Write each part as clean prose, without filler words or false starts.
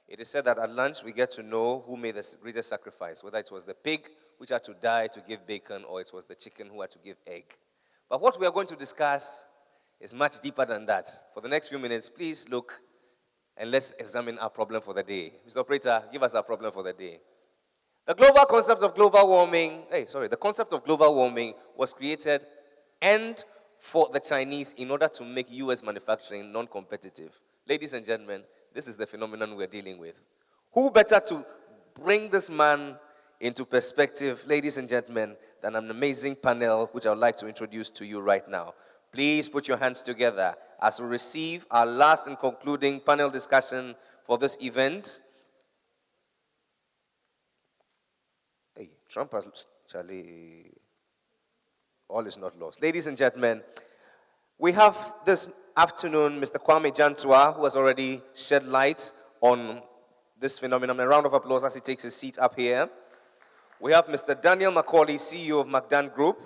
It is said that at lunch we get to know who made the greatest sacrifice, whether it was the pig which had to die to give bacon or it was the chicken who had to give egg. But what we are going to discuss is much deeper than that. For the next few minutes, please look and let's examine our problem for the day. Mr. Operator, give us our problem for the day. The concept of global warming was created and for the Chinese in order to make U.S. manufacturing non-competitive. Ladies and gentlemen, this is the phenomenon we're dealing with. Who better to bring this man into perspective, ladies and gentlemen, than an amazing panel which I would like to introduce to you right now. Please put your hands together as we receive our last and concluding panel discussion for this event. Hey, Trump has... Charlie... All is not lost. Ladies and gentlemen, we have this afternoon Mr. Kwame Jantua, who has already shed light on this phenomenon. A round of applause as he takes his seat up here. We have Mr. Daniel McKorley, CEO of McDan Group.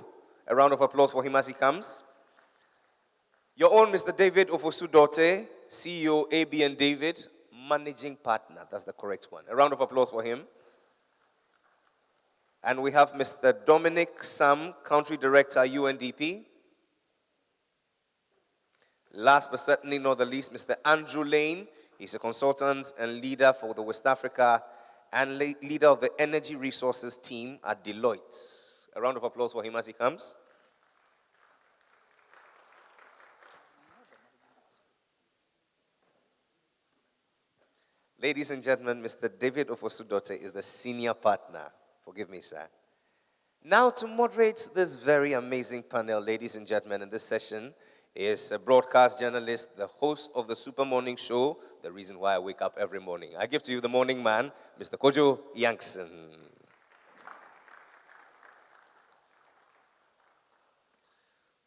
A round of applause for him as he comes. Your own Mr. David Ofosu-Dorte, CEO, AB and David, Managing Partner. That's the correct one. A round of applause for him. And we have Mr. Dominic Sam, Country Director, UNDP. Last but certainly not the least, Mr. Andrew Lane. He's a consultant and leader for the West Africa and leader of the Energy Resources team at Deloitte. A round of applause for him as he comes. Ladies and gentlemen, Mr. David Ofosu-Dorte is the senior partner. Forgive me, sir. Now, to moderate this very amazing panel, ladies and gentlemen, in this session is a broadcast journalist, the host of the Super Morning Show, the reason why I wake up every morning. I give to you the morning man, Mr. Kojo Yankson.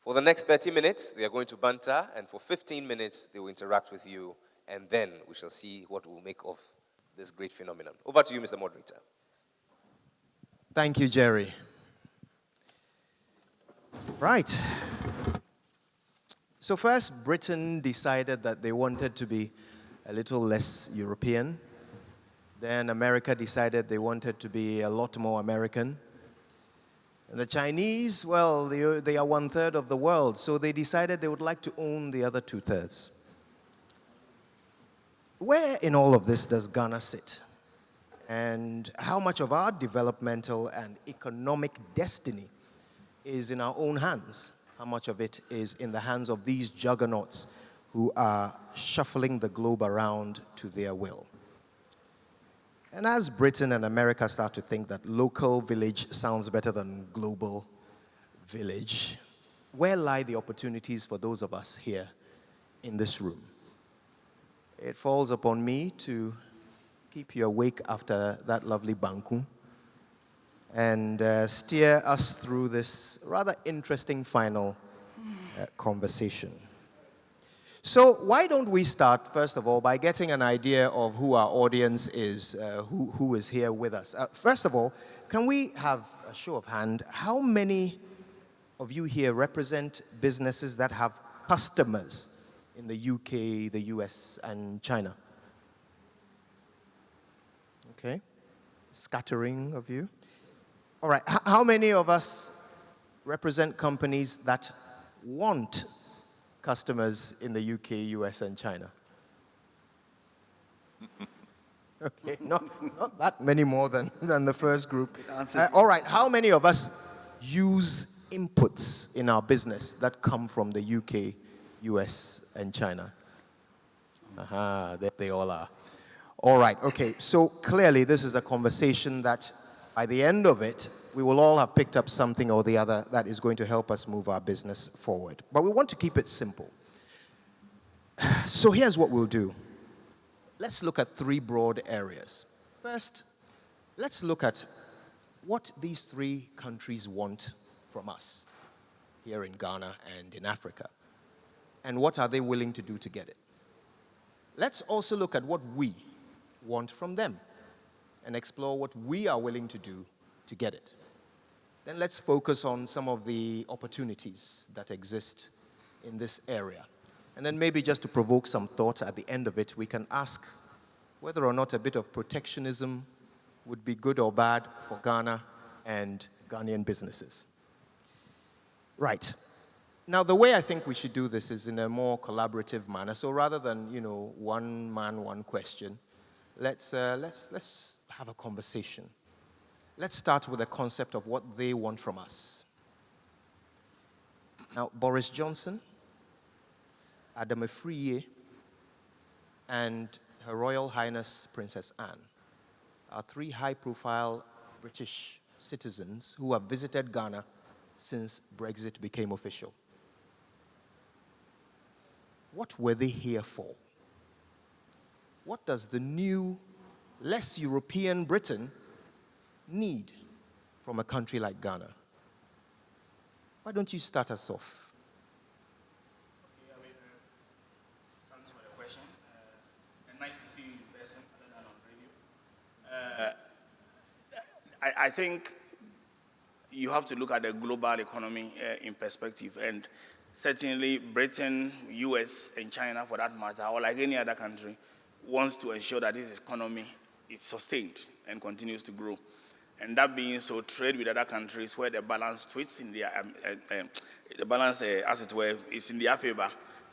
For the next 30 minutes, they are going to banter, and for 15 minutes, they will interact with you, and then we shall see what we'll make of this great phenomenon. Over to you, Mr. Moderator. Thank you, Jerry. Right. So first, Britain decided that they wanted to be a little less European. Then America decided they wanted to be a lot more American. And the Chinese, well, they are 1/3 of the world, so they decided they would like to own the other 2/3. Where in all of this does Ghana sit? And how much of our developmental and economic destiny is in our own hands? How much of it is in the hands of these juggernauts who are shuffling the globe around to their will? And as Britain and America start to think that local village sounds better than global village, where lie the opportunities for those of us here in this room? It falls upon me to keep you awake after that lovely banku and steer us through this rather interesting final conversation. So why don't we start, first of all, by getting an idea of who our audience is, who is here with us. First of all, can we have a show of hand? How many of you here represent businesses that have customers in the UK, the US, and China? Okay, scattering of you. All right, how many of us represent companies that want customers in the UK, US, and China? Okay, not that many more than the first group. All right, how many of us use inputs in our business that come from the UK, US, and China? Aha, there they all are. All right, okay, so clearly this is a conversation that by the end of it, we will all have picked up something or the other that is going to help us move our business forward. But we want to keep it simple. So here's what we'll do. Let's look at 3 broad areas. First, let's look at what these 3 countries want from us here in Ghana and in Africa. And what are they willing to do to get it? Let's also look at what we want from them and explore what we are willing to do to get it. Then let's focus on some of the opportunities that exist in this area. And then maybe just to provoke some thought at the end of it, we can ask whether or not a bit of protectionism would be good or bad for Ghana and Ghanaian businesses. Right. Now, the way I think we should do this is in a more collaborative manner. So rather than, one man, one question, let's have a conversation. Let's start with the concept of what they want from us. Now, Boris Johnson, Adam Afriyie, and Her Royal Highness Princess Anne are three high-profile British citizens who have visited Ghana since Brexit became official. What were they here for? What does the new, less European Britain need from a country like Ghana? Why don't you start us off? Okay, thanks for the question. And nice to see you in person other than on radio. I think you have to look at the global economy in perspective. And certainly Britain, US, and China, for that matter, or like any other country, wants to ensure that this economy is sustained and continues to grow. And that being so, trade with other countries where the balance tweets in their, the balance, as it were, is in their favor,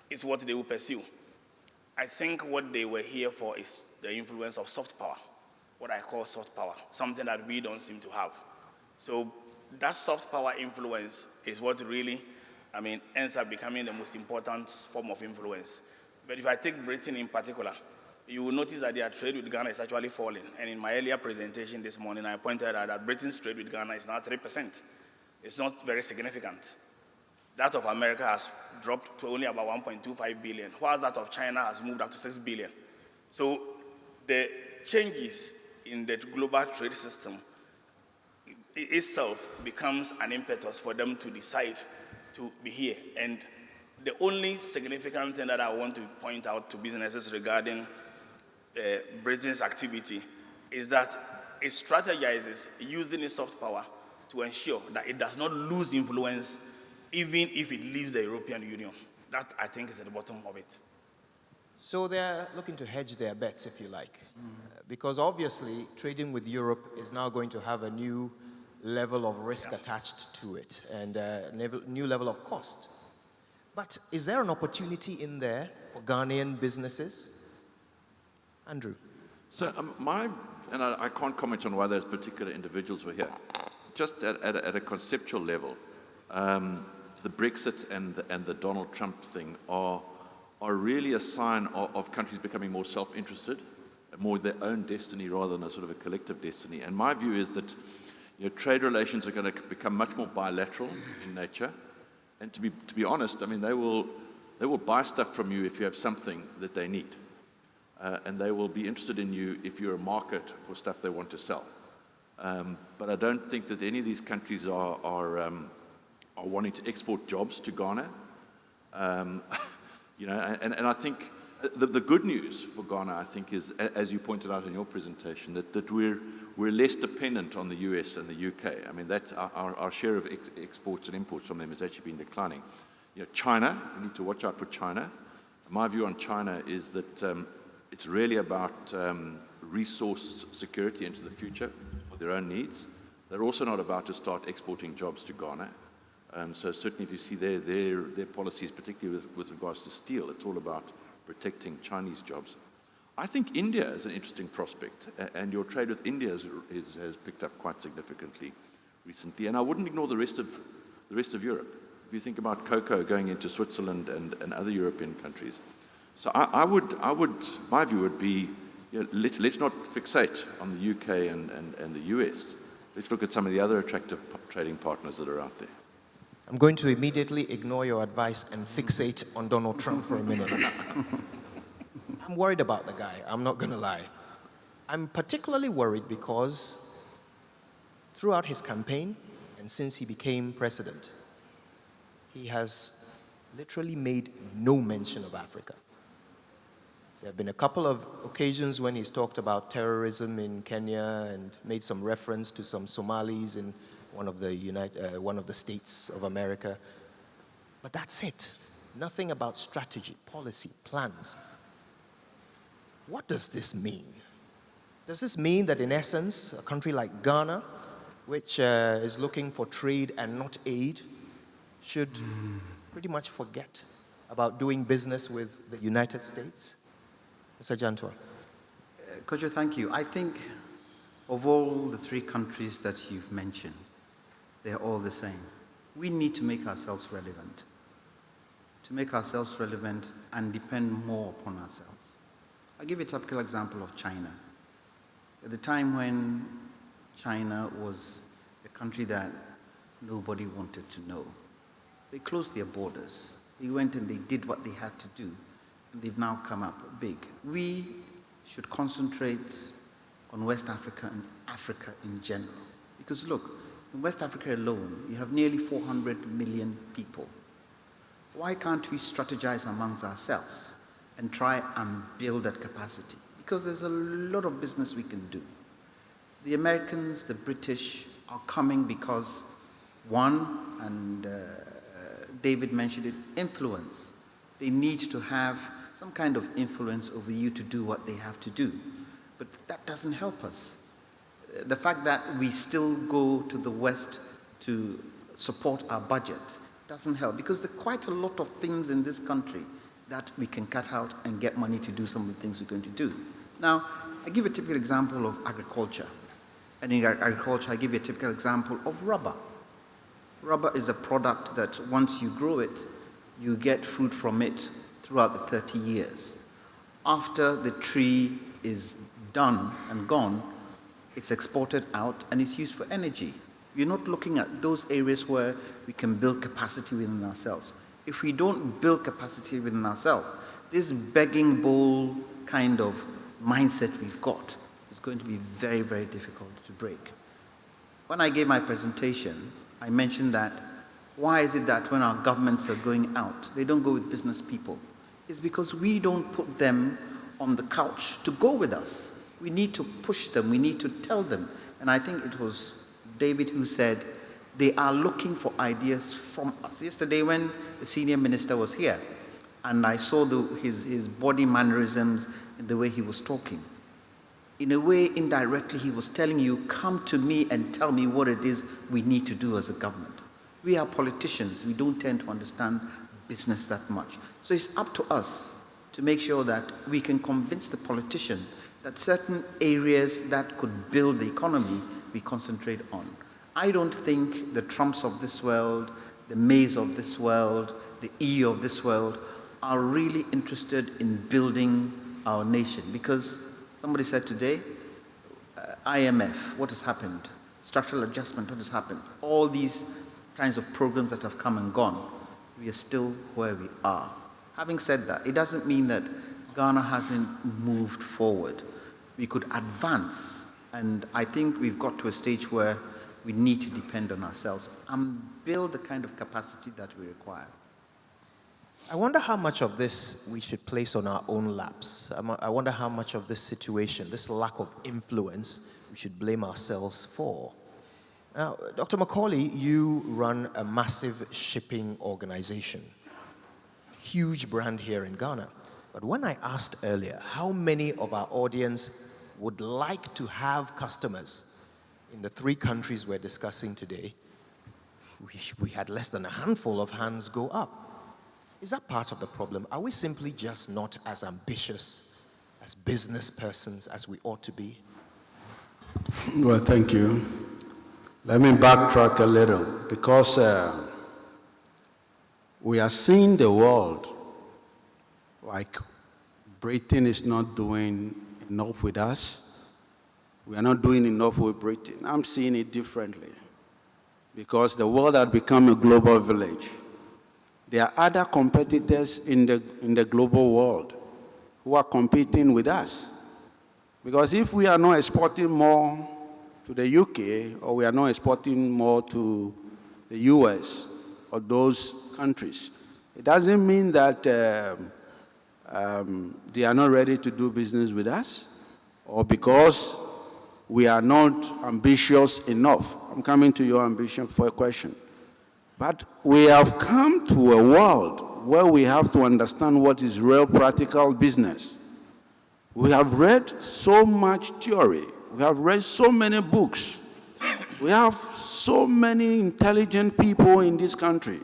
is what they will pursue. I think what they were here for is the influence of soft power, what I call soft power, something that we don't seem to have. So that soft power influence is what really, ends up becoming the most important form of influence. But if I take Britain in particular, you will notice that their trade with Ghana is actually falling. And in my earlier presentation this morning, I pointed out that Britain's trade with Ghana is now 3%. It's not very significant. That of America has dropped to only about 1.25 billion, whilst that of China has moved up to 6 billion. So the changes in the global trade system itself becomes an impetus for them to decide to be here. And the only significant thing that I want to point out to businesses regarding Britain's activity is that it strategizes using its soft power to ensure that it does not lose influence even if it leaves the European Union. That, I think, is at the bottom of it. So they're looking to hedge their bets, if you like, because obviously trading with Europe is now going to have a new level of risk attached to it and a new level of cost. But is there an opportunity in there for Ghanaian businesses? Andrew. So I can't comment on why those particular individuals were here. Just at a conceptual level, the Brexit and the Donald Trump thing are really a sign of countries becoming more self-interested, more their own destiny rather than a sort of a collective destiny. And my view is that trade relations are going to become much more bilateral in nature. And to be honest, they will buy stuff from you if you have something that they need. And they will be interested in you if you're a market for stuff they want to sell. But I don't think that any of these countries are wanting to export jobs to Ghana. And I think the good news for Ghana, I think, is, as you pointed out in your presentation, that we're less dependent on the US and the UK. That's our share of exports and imports from them has actually been declining. China, we need to watch out for China. My view on China is that it's really about resource security into the future for their own needs. They're also not about to start exporting jobs to Ghana. So certainly if you see their policies, particularly with regards to steel, it's all about protecting Chinese jobs. I think India is an interesting prospect, and your trade with India has picked up quite significantly recently. And I wouldn't ignore the rest of Europe. If you think about cocoa going into Switzerland and other European countries. So my view would be, let's not fixate on the UK and the US. Let's look at some of the other attractive trading partners that are out there. I'm going to immediately ignore your advice and fixate on Donald Trump for a minute. I'm worried about the guy, I'm not going to lie. I'm particularly worried because throughout his campaign and since he became president, he has literally made no mention of Africa. There have been a couple of occasions when he's talked about terrorism in Kenya and made some reference to some Somalis in one of the states of America. But that's it. Nothing about strategy, policy, plans. What does this mean? Does this mean that, in essence, a country like Ghana, which is looking for trade and not aid, should pretty much forget about doing business with the United States? Mr. Jantua. Kojo, thank you. I think of all the three countries that you've mentioned, they're all the same. We need to make ourselves relevant. To make ourselves relevant and depend more upon ourselves. I'll give you a typical example of China. At the time when China was a country that nobody wanted to know, they closed their borders. They went and they did what they had to do, and they've now come up big. We should concentrate on West Africa and Africa in general. Because look, in West Africa alone, you have nearly 400 million people. Why can't we strategize amongst ourselves and try and build that capacity? Because there's a lot of business we can do. The Americans, the British are coming because, one, and David mentioned it, influence. They need to have some kind of influence over you to do what they have to do. But that doesn't help us. The fact that we still go to the West to support our budget doesn't help, because there are quite a lot of things in this country that we can cut out and get money to do some of the things we're going to do. Now, I give a typical example of agriculture. And in agriculture, I give you a typical example of rubber. Rubber is a product that once you grow it, you get fruit from it throughout the 30 years. After the tree is done and gone, it's exported out and it's used for energy. We're not looking at those areas where we can build capacity within ourselves. If we don't build capacity within ourselves, this begging bowl kind of mindset we've got is going to be very, very difficult to break. When I gave my presentation, I mentioned that why is it that when our governments are going out, they don't go with business people? It's because we don't put them on the couch to go with us. We need to push them, we need to tell them. And I think it was David who said, they are looking for ideas from us. Yesterday when the senior minister was here, and I saw his body mannerisms and the way he was talking. In a way, indirectly, he was telling you, come to me and tell me what it is we need to do as a government. We are politicians. We don't tend to understand business that much. So it's up to us to make sure that we can convince the politician that certain areas that could build the economy, we concentrate on. I don't think the Trumps of this world, the Mays of this world, the EU of this world are really interested in building our nation, because somebody said today, IMF, what has happened? Structural adjustment, what has happened? All these kinds of programs that have come and gone, we are still where we are. Having said that, it doesn't mean that Ghana hasn't moved forward. We could advance, and I think we've got to a stage where we need to depend on ourselves and build the kind of capacity that we require. I wonder how much of this we should place on our own laps. I wonder how much of this situation, this lack of influence, we should blame ourselves for. Now, Dr. McKorley, you run a massive shipping organization, huge brand here in Ghana. But when I asked earlier how many of our audience would like to have customers in the three countries we're discussing today, we had less than a handful of hands go up. Is that part of the problem? Are we simply just not as ambitious as business persons as we ought to be? Well, thank you. Let me backtrack a little, because we are seeing the world like Britain is not doing enough with us. We are not doing enough with Britain. I'm seeing it differently, because the world had become a global village. There are other competitors in the global world who are competing with us. Because if we are not exporting more to the UK, or we are not exporting more to the US or those countries, it doesn't mean that they are not ready to do business with us, or because we are not ambitious enough. I'm coming to your ambition for a question. But we have come to a world where we have to understand what is real practical business. We have read so much theory. We have read so many books. We have so many intelligent people in this country.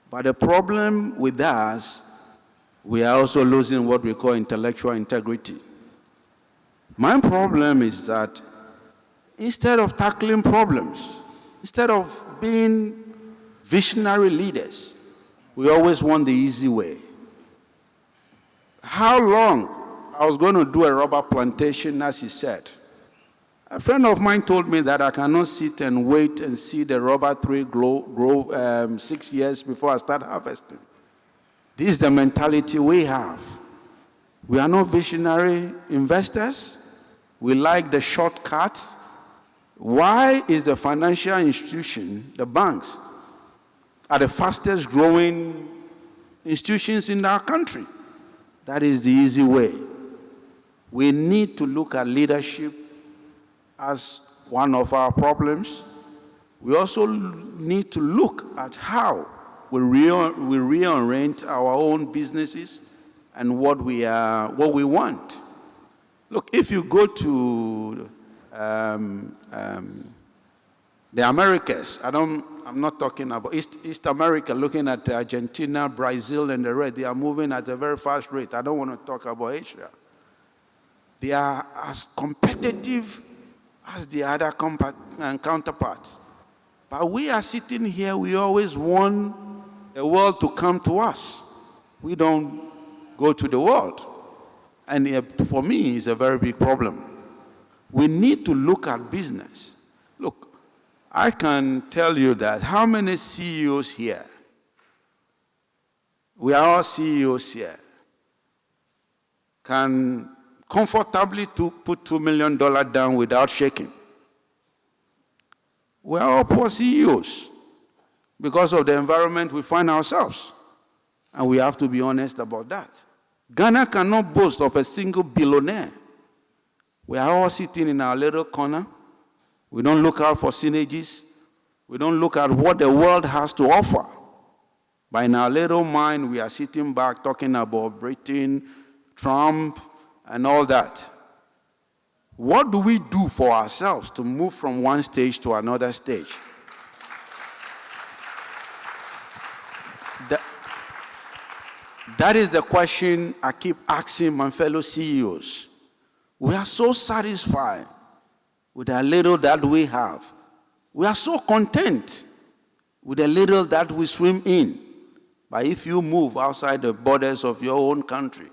But the problem with us, we are also losing what we call intellectual integrity. My problem is that instead of tackling problems, instead of being visionary leaders, we always want the easy way. How long? I was going to do a rubber plantation, as he said. A friend of mine told me that I cannot sit and wait and see the rubber tree grow 6 years before I start harvesting. This is the mentality we have. We are not visionary investors. We like the shortcuts. Why is the financial institution, the banks, are the fastest growing institutions in our country? That is the easy way. We need to look at leadership as one of our problems. We also need to look at how we reorient our own businesses and what we want. Look, if you go to the Americas, I'm not talking about East America, looking at Argentina, Brazil, and the rest, they are moving at a very fast rate. I don't want to talk about Asia. They are as competitive as the other counterparts. But we are sitting here, we always want the world to come to us. We don't go to the world. And for me, it's a very big problem. We need to look at business. Look, I can tell you that how many CEOs here? We are all CEOs here. Can comfortably put $2 million down without shaking. We are all poor CEOs because of the environment we find ourselves. And we have to be honest about that. Ghana cannot boast of a single billionaire. We are all sitting in our little corner. We don't look out for synergies. We don't look at what the world has to offer. But in our little mind, we are sitting back talking about Britain, Trump, and all that. What do we do for ourselves to move from one stage to another stage? That is the question I keep asking my fellow CEOs. We are so satisfied with the little that we have. We are so content with the little that we swim in. But if you move outside the borders of your own country,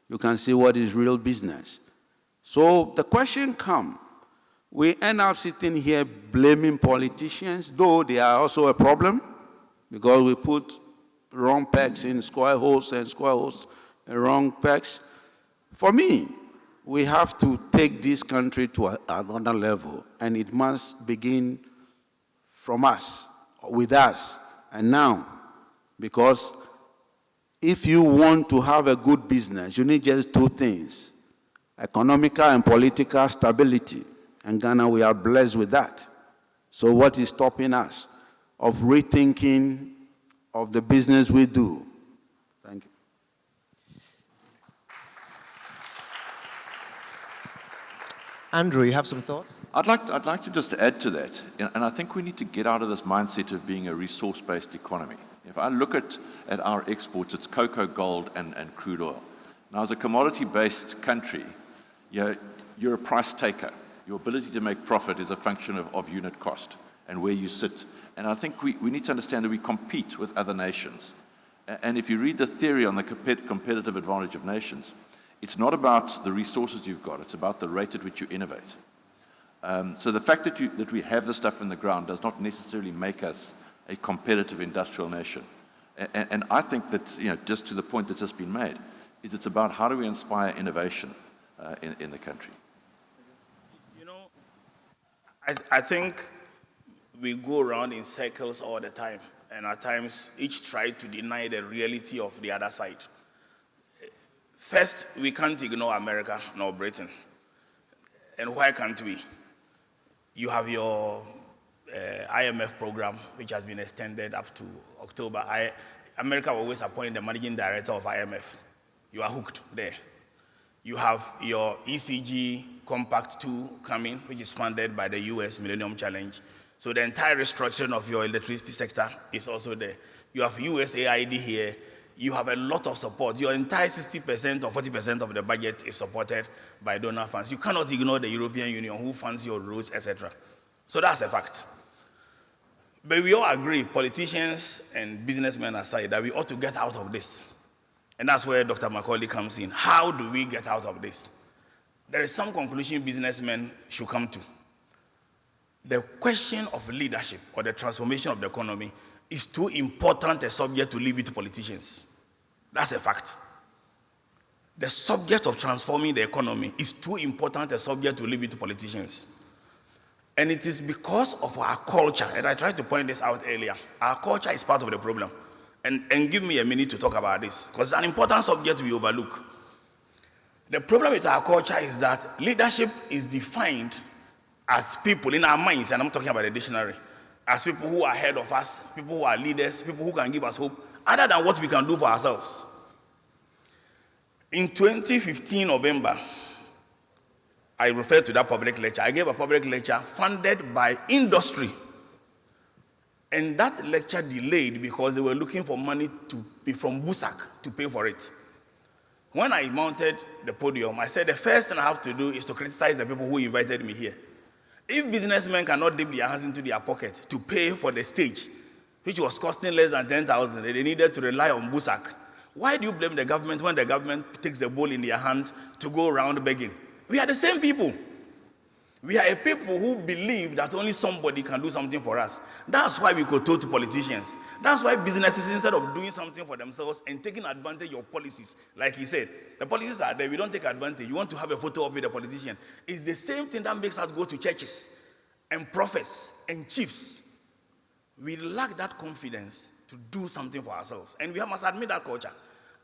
you can see what is real business. So the question comes, we end up sitting here blaming politicians, though they are also a problem, because we put wrong pegs in square holes and square holes in wrong pegs. For me, we have to take this country to another level, and it must begin from us, with us, and now. Because if you want to have a good business, you need just two things: economical and political stability. And Ghana, we are blessed with that. So what is stopping us of rethinking of the business we do? Thank you. Andrew, you have some thoughts? I'd like to just add to that, and I think we need to get out of this mindset of being a resource-based economy. If I look at our exports, it's cocoa, gold, and crude oil. Now, as a commodity-based country, you're a price taker. Your ability to make profit is a function of unit cost and where you sit. And I think we need to understand that we compete with other nations. And if you read the theory on the competitive advantage of nations, it's not about the resources you've got, it's about the rate at which you innovate. So the fact that we have the stuff in the ground does not necessarily make us a competitive industrial nation. And I think that, just to the point that's just been made, is it's about how do we inspire innovation in the country. I think we go around in circles all the time, and at times each try to deny the reality of the other side. First, we can't ignore America nor Britain. And why can't we? You have your IMF program, which has been extended up to October. America will always appoint the managing director of IMF. You are hooked there. You have your ECG Compact 2 coming, which is funded by the US Millennium Challenge. So the entire restructuring of your electricity sector is also there. You have USAID here. You have a lot of support. Your entire 60% or 40% of the budget is supported by donor funds. You cannot ignore the European Union who funds your roads, etc. So that's a fact. But we all agree, politicians and businessmen aside, that we ought to get out of this. And that's where Dr. McKorley comes in. How do we get out of this? There is some conclusion businessmen should come to. The question of leadership or the transformation of the economy is too important a subject to leave it to politicians. That's a fact. The subject of transforming the economy is too important a subject to leave it to politicians. And it is because of our culture, and I tried to point this out earlier. Our culture is part of the problem. And give me a minute to talk about this, because it's an important subject we overlook. The problem with our culture is that leadership is defined as people in our minds, and I'm talking about the dictionary, as people who are ahead of us, people who are leaders, people who can give us hope, other than what we can do for ourselves. In 2015 November, I referred to that public lecture. I gave a public lecture funded by industry. And that lecture delayed because they were looking for money from Busak to pay for it. When I mounted the podium, I said the first thing I have to do is to criticize the people who invited me here. If businessmen cannot dip their hands into their pocket to pay for the stage, which was costing less than 10,000, and they needed to rely on Busak, why do you blame the government when the government takes the ball in their hand to go around begging? We are the same people. We are a people who believe that only somebody can do something for us. That's why we kowtow to politicians. That's why businesses, instead of doing something for themselves and taking advantage of policies, like he said, the policies are there, we don't take advantage. You want to have a photo of with a politician. It's the same thing that makes us go to churches and prophets and chiefs. We lack that confidence to do something for ourselves. And we must admit that culture.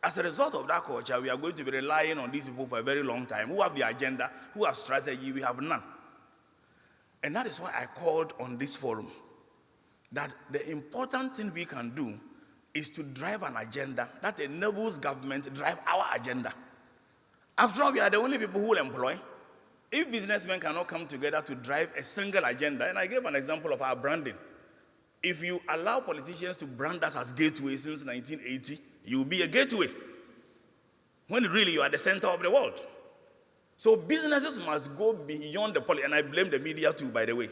As a result of that culture, we are going to be relying on these people for a very long time, who have the agenda, who have strategy, we have none. And that is why I called on this forum, that the important thing we can do is to drive an agenda that enables government to drive our agenda. After all, we are the only people who will employ. If businessmen cannot come together to drive a single agenda, and I gave an example of our branding. If you allow politicians to brand us as gateway since 1980, you will be a gateway, when really you are the center of the world. So businesses must go beyond the politics, and I blame the media too, by the way.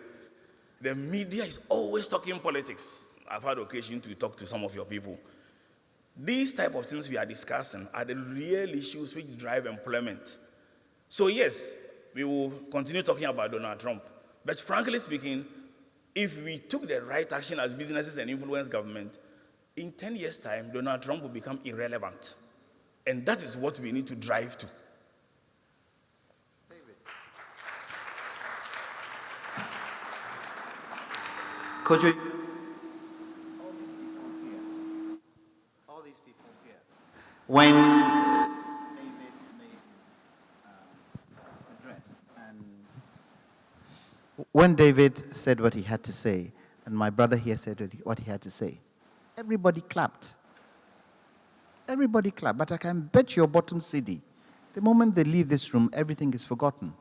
The media is always talking politics. I've had occasion to talk to some of your people. These type of things we are discussing are the real issues which drive employment. So yes, we will continue talking about Donald Trump. But frankly speaking, if we took the right action as businesses and influence government, in 10 years' time, Donald Trump will become irrelevant. And that is what we need to drive to. Kojo, all these people here, when David made his address, and when David said what he had to say, and my brother here said what he had to say, everybody clapped. Everybody clapped, but I can bet your bottom city, the moment they leave this room, everything is forgotten.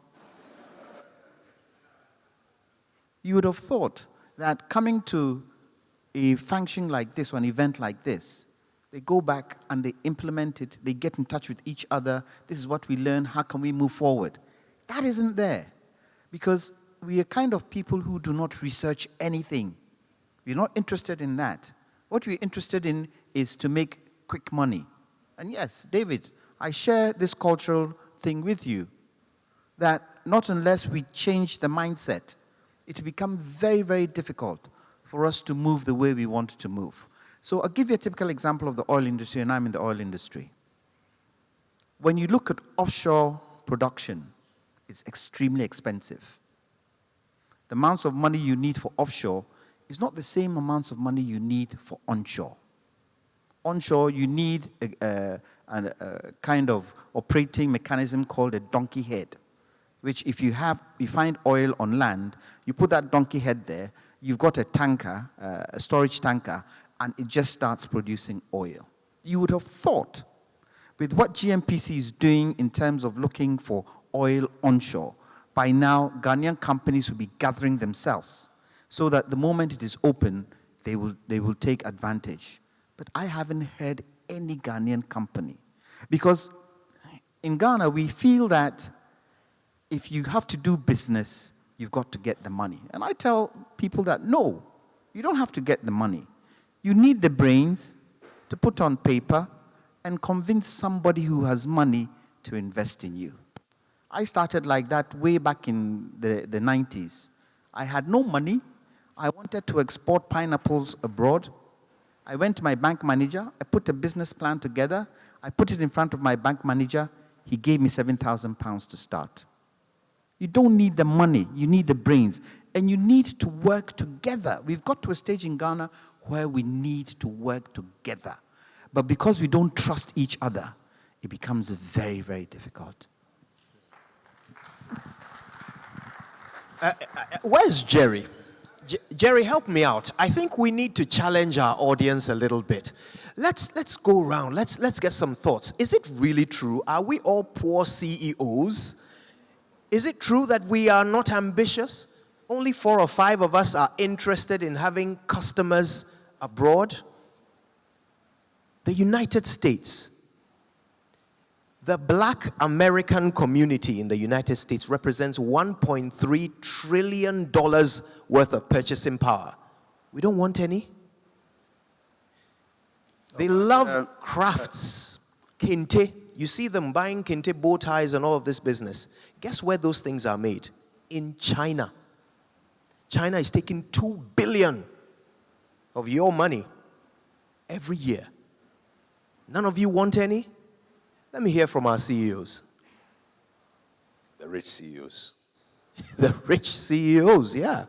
You would have thought that coming to a function like this, or an event like this, they go back and they implement it, they get in touch with each other, this is what we learn, how can we move forward? That isn't there, because we are kind of people who do not research anything. We're not interested in that. What we're interested in is to make quick money. And yes, David, I share this cultural thing with you, that not unless we change the mindset, it will become very, very difficult for us to move the way we want to move. So I'll give you a typical example of the oil industry, and I'm in the oil industry. When you look at offshore production, it's extremely expensive. The amounts of money you need for offshore is not the same amounts of money you need for onshore. Onshore, you need a kind of operating mechanism called a donkey head, which if you find oil on land, you put that donkey head there, you've got a tanker, a storage tanker, and it just starts producing oil. You would have thought with what GMPC is doing in terms of looking for oil onshore, by now, Ghanaian companies will be gathering themselves so that the moment it is open, they will take advantage. But I haven't heard any Ghanaian company. Because in Ghana, we feel that if you have to do business, you've got to get the money. And I tell people that, no, you don't have to get the money. You need the brains to put on paper and convince somebody who has money to invest in you. I started like that way back in the 90s. I had no money. I wanted to export pineapples abroad. I went to my bank manager. I put a business plan together. I put it in front of my bank manager. He gave me £7,000 to start. You don't need the money. You need the brains. And you need to work together. We've got to a stage in Ghana where we need to work together. But because we don't trust each other, it becomes very, very difficult. Where's Jerry? Jerry, help me out. I think we need to challenge our audience a little bit. Let's go around. Let's get some thoughts. Is it really true? Are we all poor CEOs? Is it true that we are not ambitious? Only 4 or 5 of us are interested in having customers abroad. The United States. The Black American community in the United States represents $1.3 trillion worth of purchasing power. We don't want any. They love crafts, kente. You see them buying kente bow ties and all of this business. Guess where those things are made? In China. China is taking $2 billion of your money every year. None of you want any? Let me hear from our CEOs. The rich CEOs. The rich CEOs, yeah.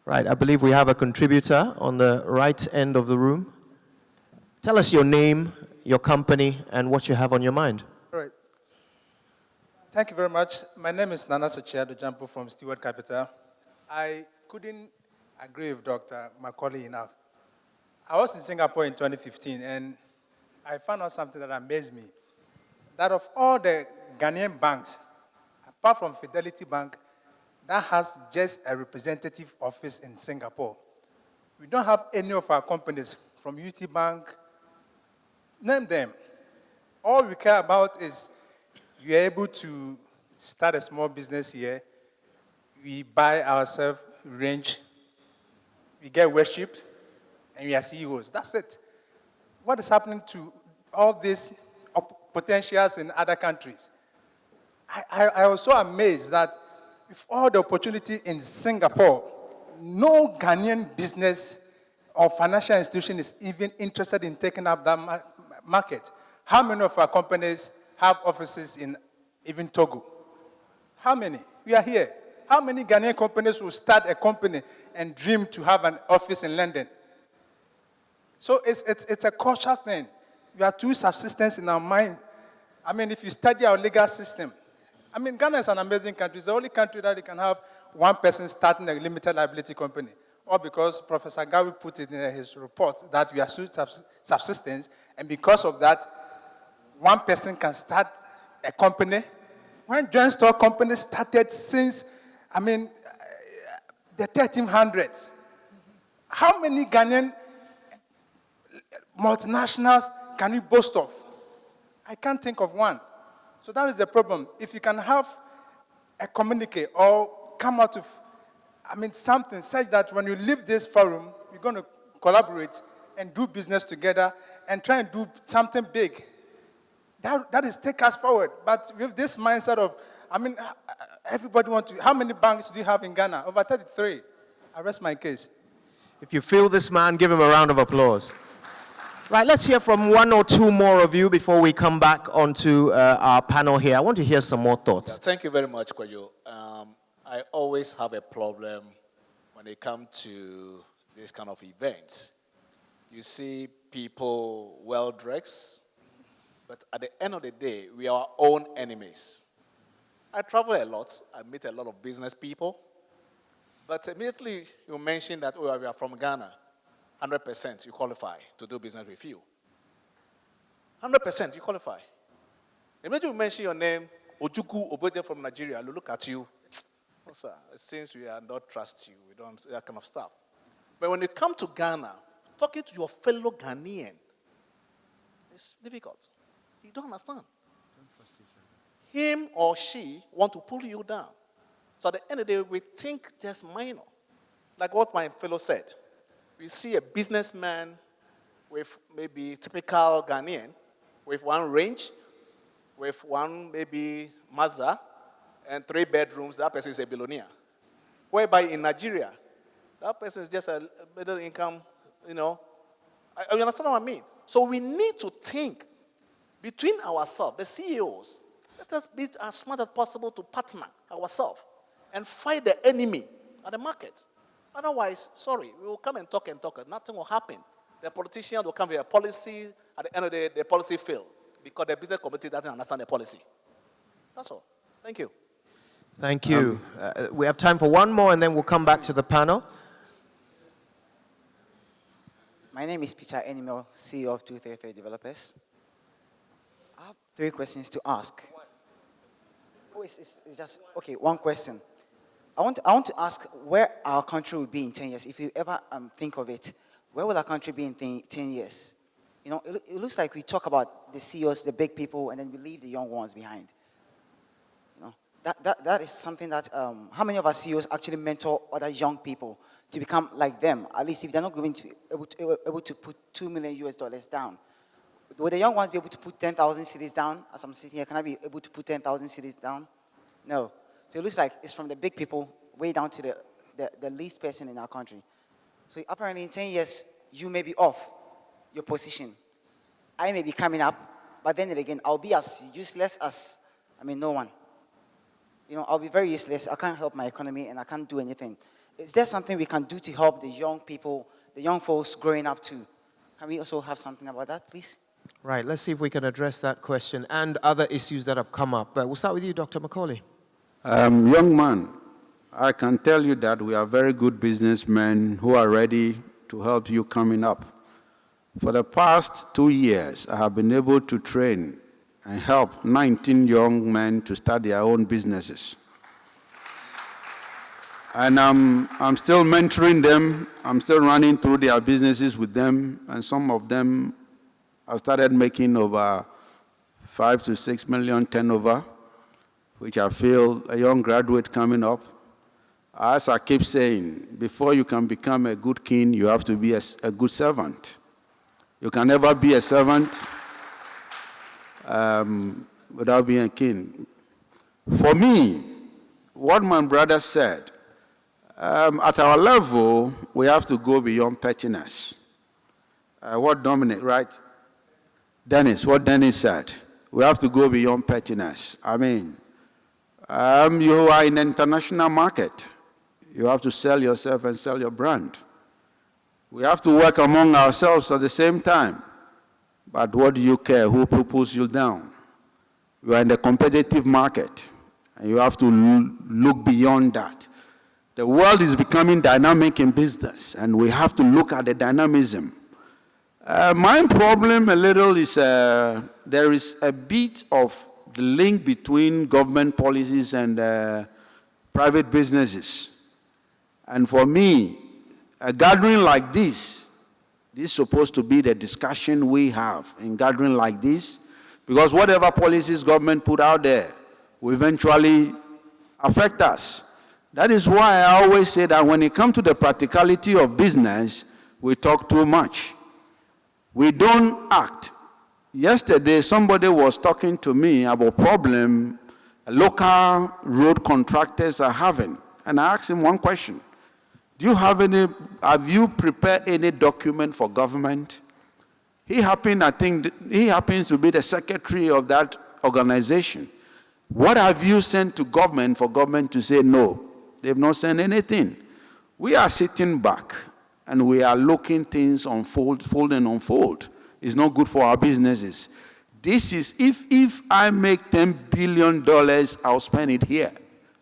Right, I believe we have a contributor on the right end of the room. Tell us your name, your company, and what you have on your mind. All right. Thank you very much. My name is Nana Sochiado Jampo from Stewart Capital. I couldn't agree with Dr. McKorley enough. I was in Singapore in 2015, and I found out something that amazed me. That of all the Ghanaian banks, apart from Fidelity Bank, that has just a representative office in Singapore. We don't have any of our companies from UT Bank. Name them. All we care about is you're able to start a small business here. We buy ourselves range. We get worshipped, and we are CEOs. That's it. What is happening to all these potentials in other countries? I was so amazed that with all the opportunity in Singapore, no Ghanaian business or financial institution is even interested in taking up that market. How many of our companies have offices in even Togo? How many? We are here. How many Ghanaian companies will start a company and dream to have an office in London? So it's a cultural thing. We are too subsistence in our mind. I mean, if you study our legal system, I mean, Ghana is an amazing country. It's the only country that you can have one person starting a limited liability company. Or because Professor Gawi put it in his report that we are too subsistence, and because of that, one person can start a company. When joint stock companies started since, I mean, the 1300s, how many Ghanaian multinationals can we boast of? I can't think of one. So that is the problem. If you can have a communique or come out of, something such that when you leave this forum, you're going to collaborate and do business together and try and do something big. That is take us forward. But with this mindset of, everybody wants to, how many banks do you have in Ghana? Over 33. I rest my case. If you feel this man, give him a round of applause. Right, let's hear from 1 or 2 more of you before we come back onto our panel here. I want to hear some more thoughts. Yeah, thank you very much, Kojo. I always have a problem when it comes to this kind of events. You see people well-dressed, but at the end of the day, we are our own enemies. I travel a lot. I meet a lot of business people. But immediately you mention that, we are from Ghana. 100% you qualify to do business with you. 100% you qualify. Imagine you mention your name, Ojuku Obote from Nigeria, we look at you. Oh, sir, it seems we are not trust you. We don't, that kind of stuff. But when you come to Ghana, talking to your fellow Ghanaian, it's difficult. You don't understand. Him or she want to pull you down. So at the end of the day, we think just minor. Like what my fellow said. We see a businessman with maybe typical Ghanaian, with one range, with one maybe Mazda, and 3 bedrooms, that person is a billionaire. Whereby in Nigeria, that person is just a middle income, you understand what I mean? So we need to think between ourselves, the CEOs, let us be as smart as possible to partner ourselves and fight the enemy at the market. Otherwise, sorry, we will come and talk, nothing will happen. The politicians will come with a policy, at the end of the day, the policy fails because the business community doesn't understand the policy. That's all. Thank you. Thank you. We have time for one more, and then we'll come back to the panel. My name is Peter Enimel, CEO of 233 Developers. I have 3 questions to ask. Oh, it's just, okay, one question. I want to ask where our country will be in 10 years. If you ever think of it, where will our country be in 10 years? It looks like we talk about the CEOs, the big people, and then we leave the young ones behind. That is something that, how many of our CEOs actually mentor other young people to become like them? At least if they're not going to be able to put $2 million down. Will the young ones be able to put 10,000 cedis down? As I'm sitting here, can I be able to put 10,000 cedis down? No. So it looks like it's from the big people way down to the least person in our country. So apparently in 10 years, you may be off your position. I may be coming up, but then again, I'll be as useless as, no one. I'll be very useless. I can't help my economy and I can't do anything. Is there something we can do to help the young people, the young folks growing up too? Can we also have something about that, please? Right, let's see if we can address that question and other issues that have come up. We'll start with you, Dr. McKorley. Young man, I can tell you that we are very good businessmen who are ready to help you coming up. For the past 2 years, I have been able to train and help 19 young men to start their own businesses. And I'm still mentoring them. I'm still running through their businesses with them. And some of them have started making over 5 to 6 million turnover, which I feel a young graduate coming up. As I keep saying, before you can become a good king, you have to be a good servant. You can never be a servant without being a king. For me, what my brother said, at our level, we have to go beyond pettiness. What Dominic, right? What Dennis said, we have to go beyond pettiness. You are in an international market. You have to sell yourself and sell your brand. We have to work among ourselves at the same time. But what do you care who pulls you down? You are in the competitive market, and you have to look beyond that. The world is becoming dynamic in business, and we have to look at the dynamism. My problem a little is there is a bit of the link between government policies and private businesses. And for me, a gathering like this is supposed to be the discussion we have in gathering like this, because whatever policies government put out there will eventually affect us. That is why I always say that when it comes to the practicality of business, we talk too much. We don't act. Yesterday, somebody was talking to me about a problem local road contractors are having. And I asked him one question. Have you prepared any document for government? He happens to be the secretary of that organization. What have you sent to government for government to say no? They've not sent anything. We are sitting back and we are looking things unfold and unfold. It's not good for our businesses. This is, if I make $10 billion, I'll spend it here.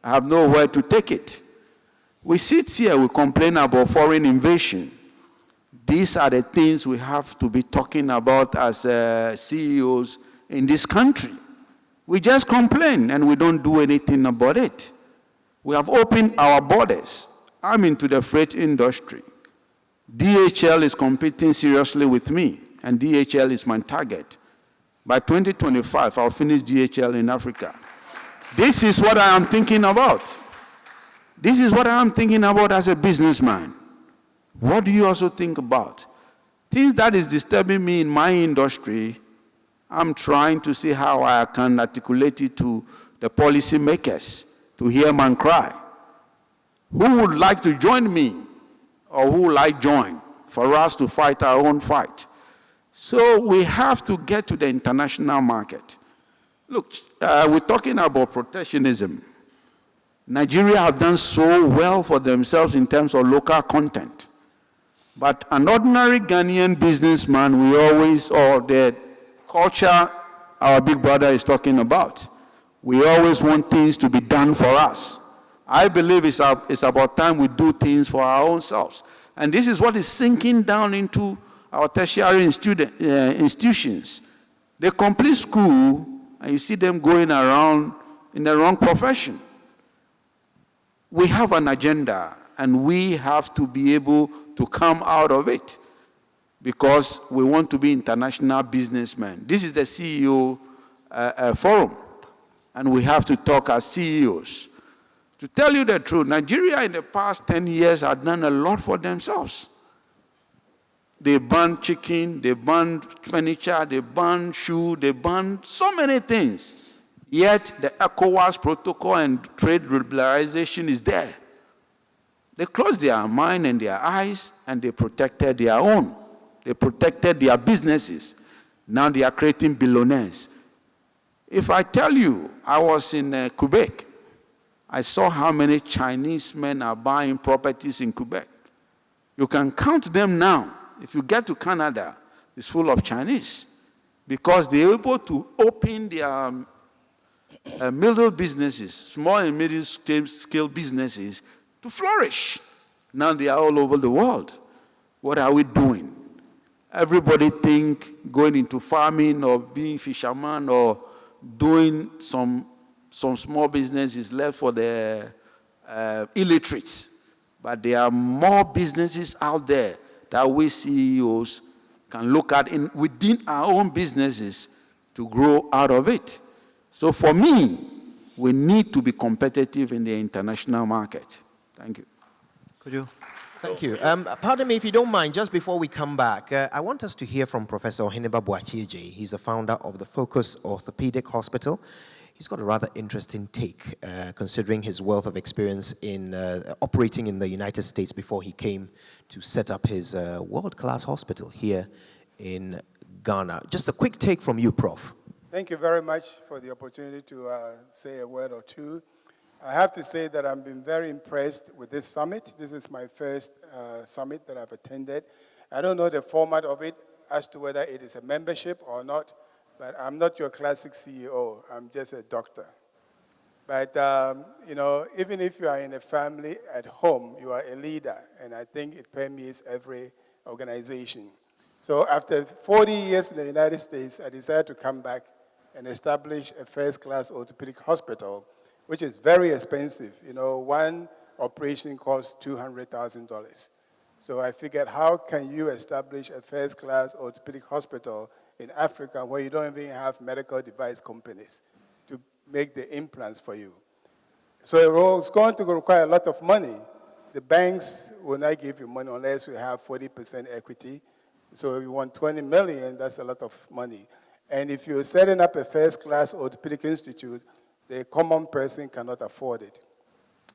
I have nowhere to take it. We sit here, we complain about foreign invasion. These are the things we have to be talking about as CEOs in this country. We just complain and we don't do anything about it. We have opened our borders. I'm into the freight industry. DHL is competing seriously with me, and DHL is my target. By 2025, I'll finish DHL in Africa. This is what I am thinking about. This is what I am thinking about as a businessman. What do you also think about? Things that is disturbing me in my industry, I'm trying to see how I can articulate it to the policy makers to hear man cry. Who would like to join me, or who would like join for us to fight our own fight? So we have to get to the international market. Look, we're talking about protectionism. Nigeria have done so well for themselves in terms of local content. But an ordinary Ghanaian businessman, or the culture our big brother is talking about, we always want things to be done for us. I believe it's about time we do things for our own selves. And this is what is sinking down into our tertiary institutions. They complete school, and you see them going around in the wrong profession. We have an agenda, and we have to be able to come out of it because we want to be international businessmen. This is the CEO forum, and we have to talk as CEOs. To tell you the truth, Nigeria in the past 10 years have done a lot for themselves. They banned chicken, they banned furniture, they banned shoe, they banned so many things. Yet the ECOWAS protocol and trade liberalization is there. They closed their mind and their eyes, and they protected their own. They protected their businesses. Now they are creating billionaires. If I tell you, I was in Quebec, I saw how many Chinese men are buying properties in Quebec. You can count them now. If you get to Canada, it's full of Chinese because they're able to open their middle businesses, small and middle scale businesses, to flourish. Now they are all over the world. What are we doing? Everybody think going into farming or being fisherman or doing some small business is left for the illiterates. But there are more businesses out there that we CEOs can look at within our own businesses to grow out of it. So for me, we need to be competitive in the international market. Thank you. Kojo, thank you. Pardon me if you don't mind, just before we come back, I want us to hear from Professor Oheneba Boachieje. He's the founder of the Focus Orthopedic Hospital. He's got a rather interesting take, considering his wealth of experience in operating in the United States before he came to set up his world-class hospital here in Ghana. Just a quick take from you, Prof. Thank you very much for the opportunity to say a word or two. I have to say that I've been very impressed with this summit. This is my first summit that I've attended. I don't know the format of it as to whether it is a membership or not, but I'm not your classic CEO. I'm just a doctor. But, even if you are in a family at home, you are a leader, and I think it permeates every organization. So after 40 years in the United States, I decided to come back and establish a first-class orthopedic hospital, which is very expensive. One operation costs $200,000. So I figured, how can you establish a first-class orthopedic hospital in Africa where you don't even have medical device companies to make the implants for you? So it was going to require a lot of money. The banks will not give you money unless you have 40% equity. So if you want $20 million, that's a lot of money. And if you're setting up a first-class orthopedic institute, the common person cannot afford it.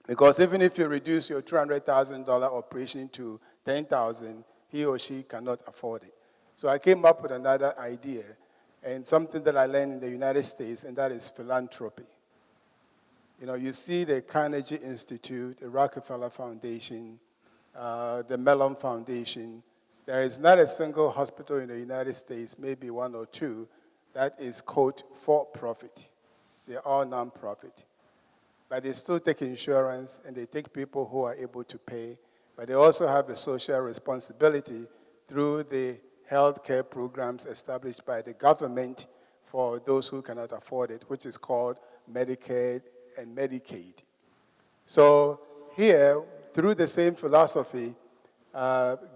Because even if you reduce your $200,000 operation to $10,000, he or she cannot afford it. So I came up with another idea, and something that I learned in the United States, and that is philanthropy. You see the Carnegie Institute, the Rockefeller Foundation, the Mellon Foundation. There is not a single hospital in the United States, maybe one or two, that is, quote, for profit. They're all non-profit. But they still take insurance, and they take people who are able to pay. But they also have a social responsibility through the healthcare programs established by the government for those who cannot afford it, which is called Medicaid and Medicaid. So here, through the same philosophy,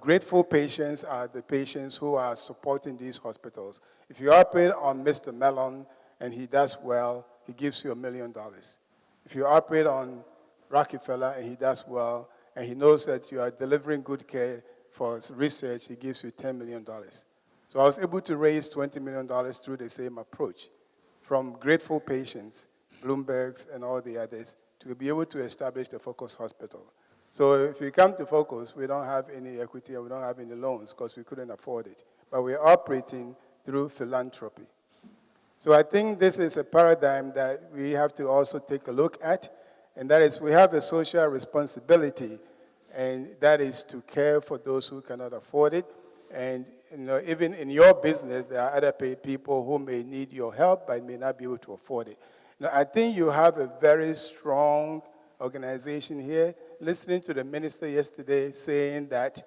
grateful patients are the patients who are supporting these hospitals. If you operate on Mr. Mellon and he does well, he gives you $1 million. If you operate on Rockefeller and he does well, and he knows that you are delivering good care for research, he gives you $10 million. So I was able to raise $20 million through the same approach, from grateful patients, Bloomberg's and all the others, to be able to establish the Focus Hospital. So if you come to Focus, we don't have any equity and we don't have any loans because we couldn't afford it. But we're operating through philanthropy. So I think this is a paradigm that we have to also take a look at, and that is we have a social responsibility, and that is to care for those who cannot afford it. And even in your business, there are other people who may need your help but may not be able to afford it. I think you have a very strong organization here. Listening to the minister yesterday saying that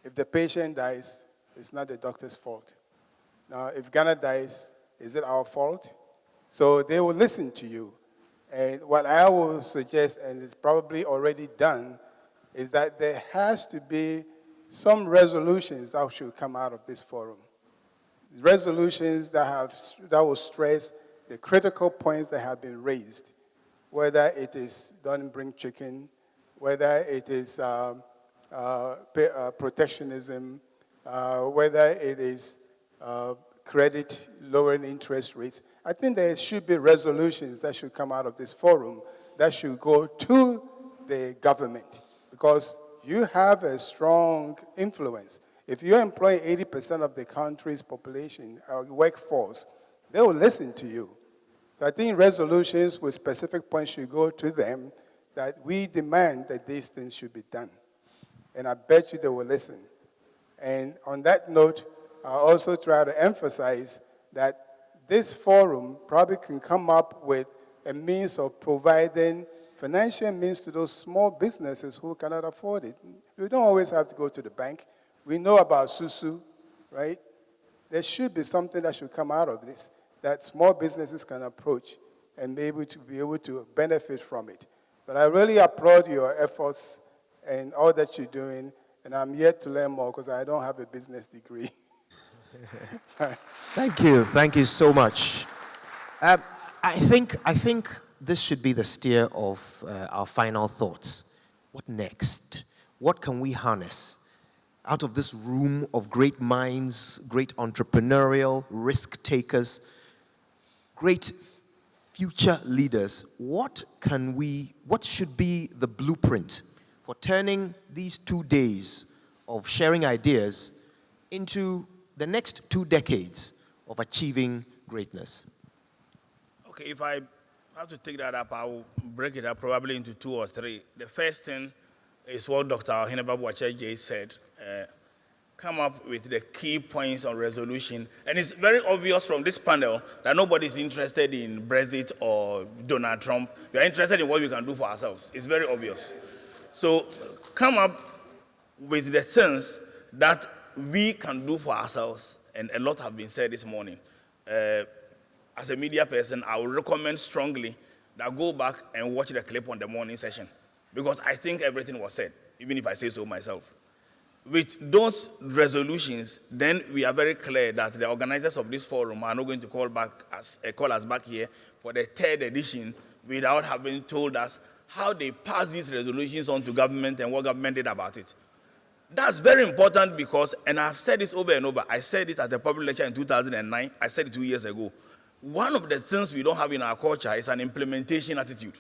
if the patient dies, it's not the doctor's fault. Now, if Ghana dies, is it our fault? So they will listen to you. And what I will suggest, and it's probably already done, is that there has to be some resolutions that should come out of this forum. Resolutions that will stress the critical points that have been raised, whether it is don't bring chicken, whether it is protectionism, whether it is credit, lowering interest rates. I think there should be resolutions that should come out of this forum that should go to the government, because you have a strong influence. If you employ 80% of the country's population, workforce, they will listen to you. So I think resolutions with specific points should go to them, that we demand that these things should be done. And I bet you they will listen. And on that note, I also try to emphasize that this forum probably can come up with a means of providing financial means to those small businesses who cannot afford it. We don't always have to go to the bank. We know about Susu, right? There should be something that should come out of this that small businesses can approach and be able to benefit from it. But I really applaud your efforts and all that you're doing, and I'm yet to learn more because I don't have a business degree. Thank you so much. I think this should be the steer of our final thoughts. What next? What can we harness out of this room of great minds, great entrepreneurial risk takers, great future leaders? What should be the blueprint for turning these 2 days of sharing ideas into the next 2 decades of achieving greatness? Okay, if I have to take that up, I will break it up probably into 2 or 3. The first thing is what Dr. Ohinebabu Acheje said. Come up with the key points on resolution. And it's very obvious from this panel that nobody's interested in Brexit or Donald Trump. We are interested in what we can do for ourselves. It's very obvious. So come up with the things that we can do for ourselves. And a lot have been said this morning. As a media person, I would recommend strongly that go back and watch the clip on the morning session, because I think everything was said, even if I say so myself. With those resolutions, then we are very clear that the organizers of this forum are not going to call us back here for the 3rd edition without having told us how they pass these resolutions on to government and what government did about it. That's very important because, and I've said this over and over, I said it at a public lecture in 2009, I said it 2 years ago. One of the things we don't have in our culture is an implementation attitude.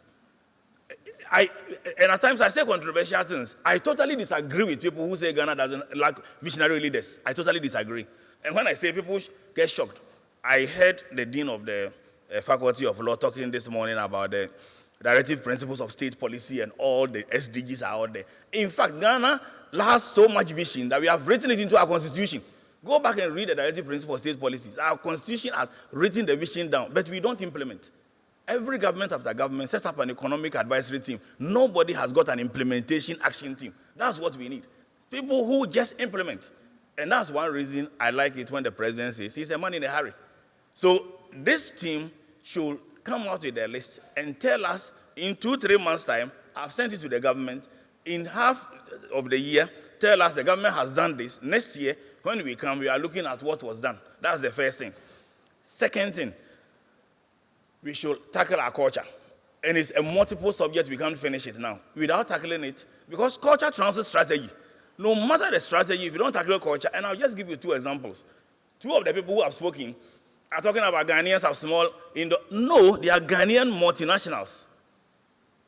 And at times I say controversial things. I totally disagree with people who say Ghana doesn't lack visionary leaders. I totally disagree. And when I say people get shocked, I heard the Dean of the Faculty of Law talking this morning about the directive principles of state policy and all the SDGs are out there. In fact, Ghana has so much vision that we have written it into our constitution. Go back and read the directive principles of state policies. Our constitution has written the vision down, but we don't implement. Every government after government sets up an economic advisory team. Nobody has got an implementation action team. That's what we need. People who just implement. And that's one reason I like it when the president says he's a man in a hurry. So this team should come out with a list and tell us in 2-3 months' time, I've sent it to the government, in half of the year, tell us the government has done this. Next year, when we come, we are looking at what was done. That's the first thing. Second thing, we should tackle our culture. And it's a multiple subject, we can't finish it now. Without tackling it, because culture translates strategy. No matter the strategy, if you don't tackle culture, and I'll just give you 2 examples. 2 of the people who have spoken are talking about Ghanaians have small No, they are Ghanaian multinationals.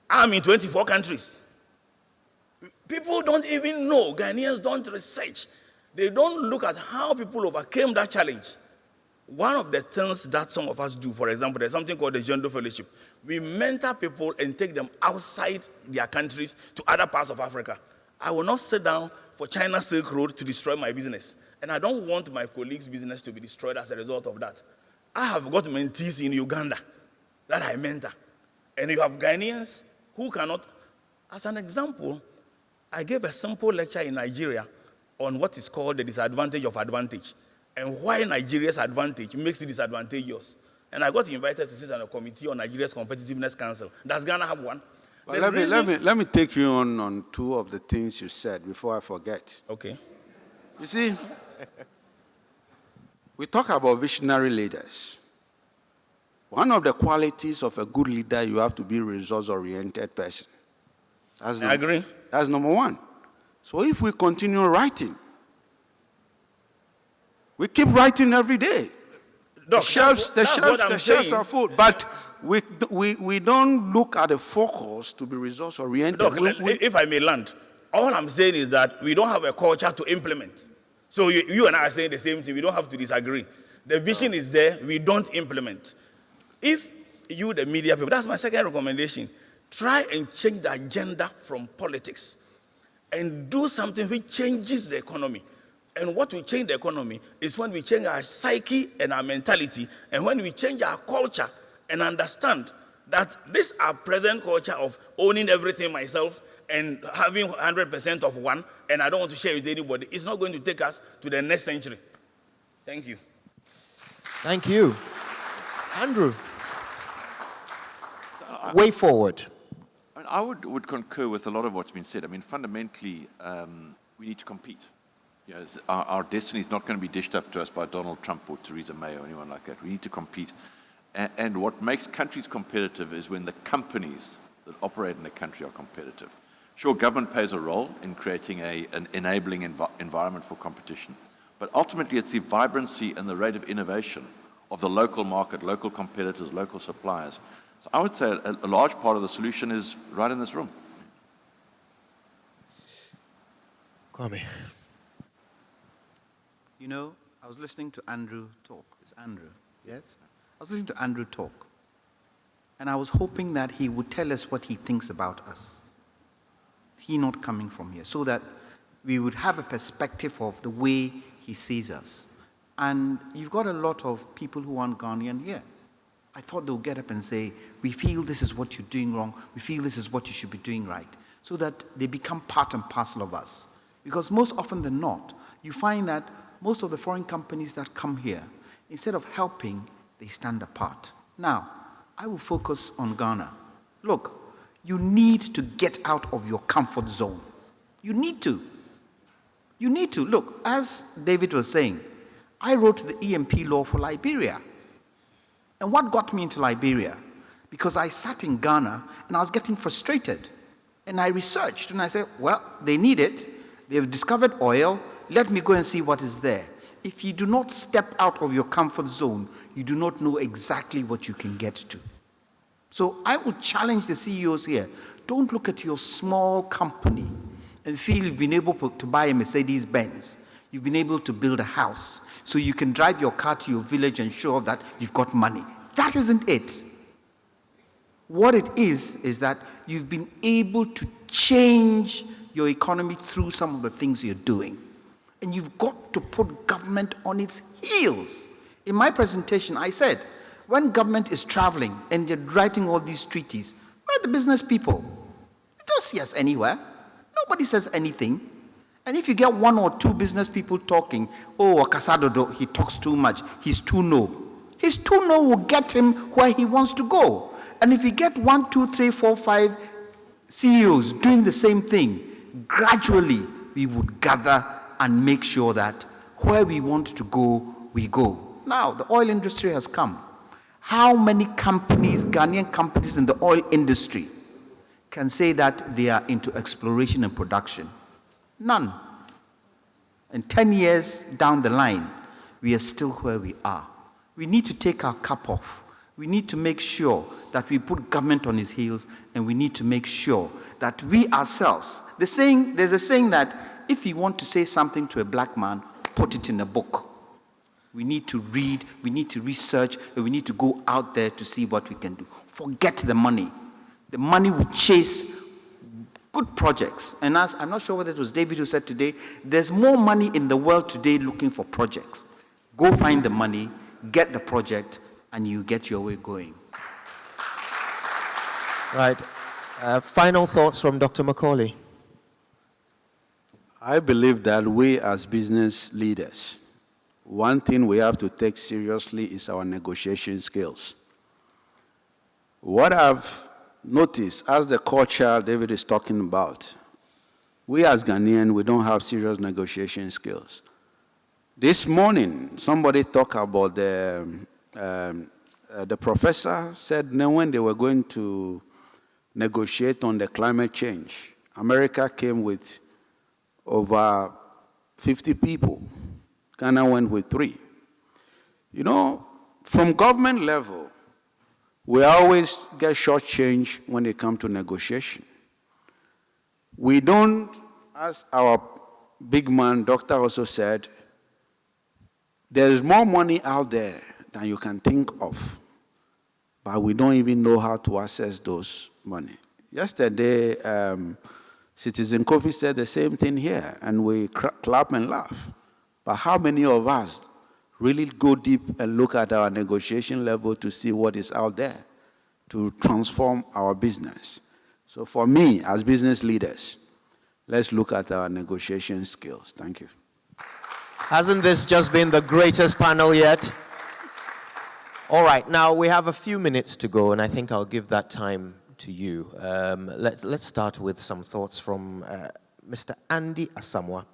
I'm in 24 countries. People don't even know. Ghanaians don't research. They don't look at how people overcame that challenge. One of the things that some of us do, for example, there's something called the Jantua Fellowship. We mentor people and take them outside their countries to other parts of Africa. I will not sit down for China Silk Road to destroy my business. And I don't want my colleagues' business to be destroyed as a result of that. I have got mentees in Uganda that I mentor. And you have Ghanaians who cannot. As an example, I gave a simple lecture in Nigeria on what is called the disadvantage of advantage and why Nigeria's advantage makes it disadvantageous. And I got invited to sit on a committee on Nigeria's Competitiveness Council. Does Ghana have one? Well, let me take you on 2 of the things you said before I forget. Okay. You see, we talk about visionary leaders. One of the qualities of a good leader, you have to be a resource-oriented person. I agree. That's number 1. So if we continue writing, we keep writing every day. Doc, the shelves are full, but we don't look at the focus to be resource-oriented. Doc, if I may land, all I'm saying is that we don't have a culture to implement. So you and I are saying the same thing. We don't have to disagree. The vision is there. We don't implement. If you, the media people, that's my second recommendation. Try and change the agenda from politics and do something which changes the economy. And what will change the economy is when we change our psyche and our mentality, and when we change our culture and understand that this our present culture of owning everything myself and having 100% of one, and I don't want to share with anybody, is not going to take us to the next century. Thank you. Thank you. Andrew, way forward. I would concur with a lot of what's been said. I mean, fundamentally, we need to compete. You know, our destiny is not going to be dished up to us by Donald Trump or Theresa May or anyone like that. We need to compete. And what makes countries competitive is when the companies that operate in the country are competitive. Sure, government plays a role in creating an enabling environment for competition. But ultimately, it's the vibrancy and the rate of innovation of the local market, local competitors, local suppliers. So I would say a large part of the solution is right in this room. Kwame. You know, I was listening to Andrew talk. It's Andrew, yes? I was listening to Andrew talk. And I was hoping that he would tell us what he thinks about us. He not coming from here, so that we would have a perspective of the way he sees us. And you've got a lot of people who aren't Ghanaian here. I thought they'll get up and say, we feel this is what you're doing wrong, we feel this is what you should be doing right, so that they become part and parcel of us. Because most often than not, you find that most of the foreign companies that come here, instead of helping, they stand apart. Now, I will focus on Ghana. Look, you need to get out of your comfort zone. You need to. You need to. Look, as David was saying, I wrote the EMP law for Liberia. And what got me into Liberia? Because I sat in Ghana and I was getting frustrated. And I researched and I said, well, they need it. They've discovered oil. Let me go and see what is there. If you do not step out of your comfort zone, you do not know exactly what you can get to. So I would challenge the CEOs here. Don't look at your small company and feel you've been able to buy a Mercedes Benz. You've been able to build a house so you can drive your car to your village and show off that you've got money. That isn't it. What it is that you've been able to change your economy through some of the things you're doing. And you've got to put government on its heels. In my presentation, I said, when government is traveling and they're writing all these treaties, where are the business people? You don't see us anywhere. Nobody says anything. And if you get one or two business people talking, oh, Akasadodo, he talks too much, he's too no. His too no will get him where he wants to go. And if you get 1, 2, 3, 4, 5 CEOs doing the same thing, gradually we would gather and make sure that where we want to go, we go. Now, the oil industry has come. How many companies, Ghanaian companies in the oil industry, can say that they are into exploration and production? None. And 10 years down the line, we are still where we are. We need to take our cap off. We need to make sure that we put government on its heels, and we need to make sure that we ourselves, there's a saying that if you want to say something to a black man, put it in a book. We need to read, we need to research, and we need to go out there to see what we can do. Forget the money. The money will chase good projects. And as I'm not sure whether it was David who said today, there's more money in the world today looking for projects. Go find the money, get the project, and you get your way going. Right. Final thoughts from Dr. McKorley. I believe that we as business leaders, one thing we have to take seriously is our negotiation skills. What I've noticed, as the culture David is talking about, we as Ghanaians, we don't have serious negotiation skills. This morning, somebody talked about the professor said when they were going to negotiate on the climate change, America came with over 50 people. Ghana went with 3. You know, from government level, we always get shortchanged when it comes to negotiation. We don't, as our big man, doctor also said, there is more money out there than you can think of, but we don't even know how to access those money. Yesterday, Citizen Kofi said the same thing here, and we clap and laugh. But how many of us really go deep and look at our negotiation level to see what is out there to transform our business? So for me, as business leaders, let's look at our negotiation skills. Thank you. Hasn't this just been the greatest panel yet? All right, now we have a few minutes to go, and I think I'll give that time to you. Let's start with some thoughts from Mr. Andy Asamoah.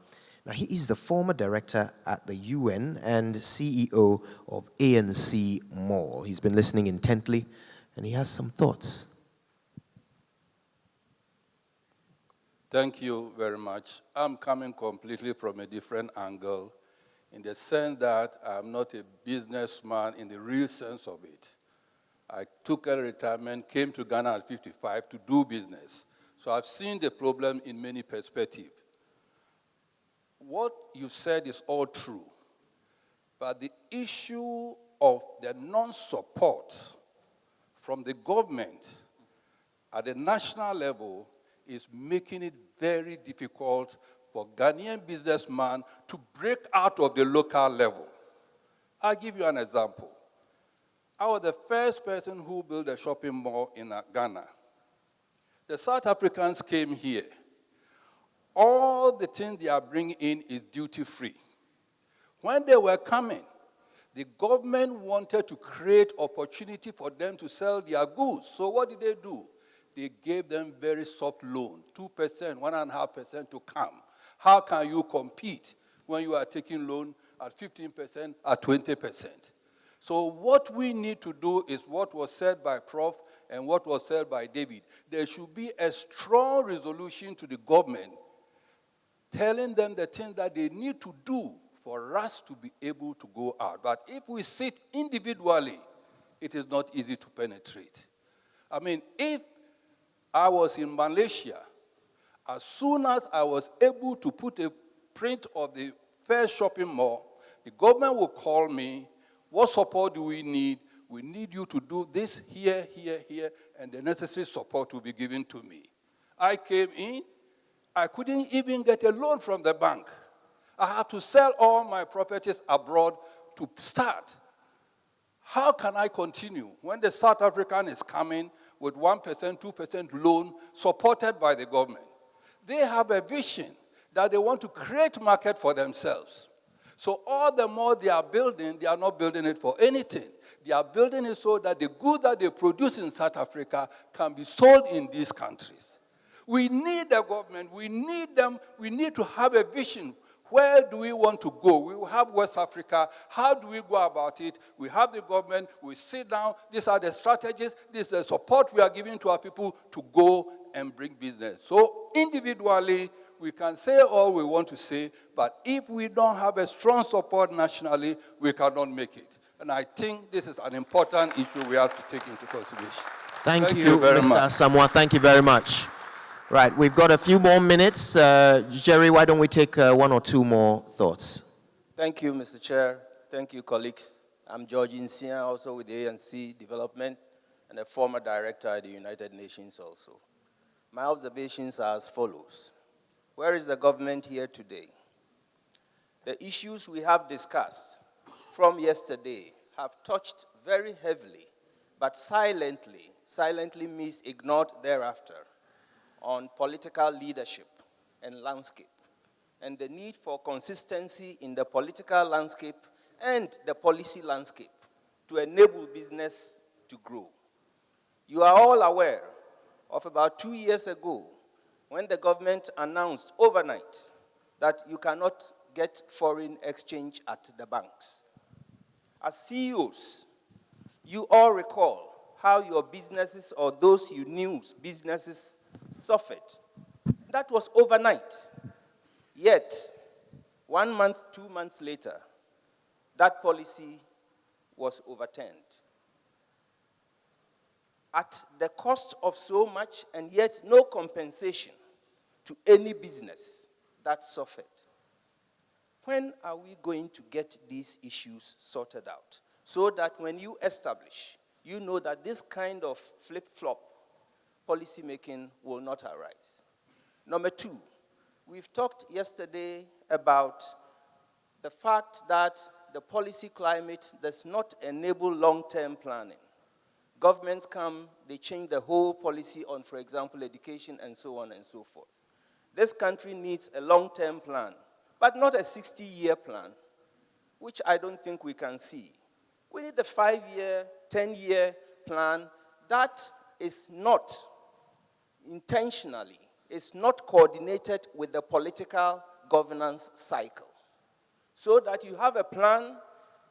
Now, he is the former director at the UN and CEO of ANC Mall. He's been listening intently, and he has some thoughts. Thank you very much. I'm coming completely from a different angle, in the sense that I'm not a businessman in the real sense of it. I took a retirement, came to Ghana at 55 to do business. So I've seen the problem in many perspectives. What you said is all true, but the issue of the non-support from the government at the national level is making it very difficult for Ghanaian businessmen to break out of the local level. I'll give you an example. I was the first person who built a shopping mall in Ghana. The South Africans came here. All the things they are bringing in is duty-free. When they were coming, the government wanted to create opportunity for them to sell their goods. So what did they do? They gave them very soft loan, 2%, 1.5% to come. How can you compete when you are taking loan at 15%, at 20%? So what we need to do is what was said by Prof. And what was said by David. There should be a strong resolution to the government telling them the things that they need to do for us to be able to go out. But if we sit individually, it is not easy to penetrate. I mean, if I was in Malaysia, as soon as I was able to put a print of the first shopping mall, the government will call me. What support do we need? We need you to do this here, here, here, and the necessary support will be given to me. I came in. I couldn't even get a loan from the bank. I have to sell all my properties abroad to start. How can I continue when the South African is coming with 1%, 2% loan supported by the government? They have a vision that they want to create market for themselves. So all the more they are building, they are not building it for anything. They are building it so that the good that they produce in South Africa can be sold in these countries. We need the government. We need them. We need to have a vision. Where do we want to go? We will have West Africa. How do we go about it? We have the government. We sit down. These are the strategies. This is the support we are giving to our people to go and bring business. So individually, we can say all we want to say, but if we don't have a strong support nationally, we cannot make it. And I think this is an important issue we have to take into consideration. Thank you very Mr. much. Samoa, thank you very much. Right, we've got a few more minutes. Jerry, why don't we take one or two more thoughts? Thank you, Mr. Chair. Thank you, colleagues. I'm George Insia, also with the ANC Development, and a former director at the United Nations also. My observations are as follows. Where is the government here today? The issues we have discussed from yesterday have touched very heavily, but silently means ignored thereafter, on political leadership and landscape, and the need for consistency in the political landscape and the policy landscape to enable business to grow. You are all aware of about 2 years ago when the government announced overnight that you cannot get foreign exchange at the banks. As CEOs, you all recall how your businesses or those you knew businesses suffered. That was overnight. Yet, 1 month, 2 months later, that policy was overturned. At the cost of so much, and yet no compensation to any business that suffered. When are we going to get these issues sorted out so that when you establish, you know that this kind of flip-flop policy making will not arise? Number two, we've talked yesterday about the fact that the policy climate does not enable long-term planning. Governments come, they change the whole policy on, for example, education and so on and so forth. This country needs a long-term plan, but not a 60-year plan, which I don't think we can see. We need a 5-year, 10-year plan that is not intentionally, is not coordinated with the political governance cycle. So that you have a plan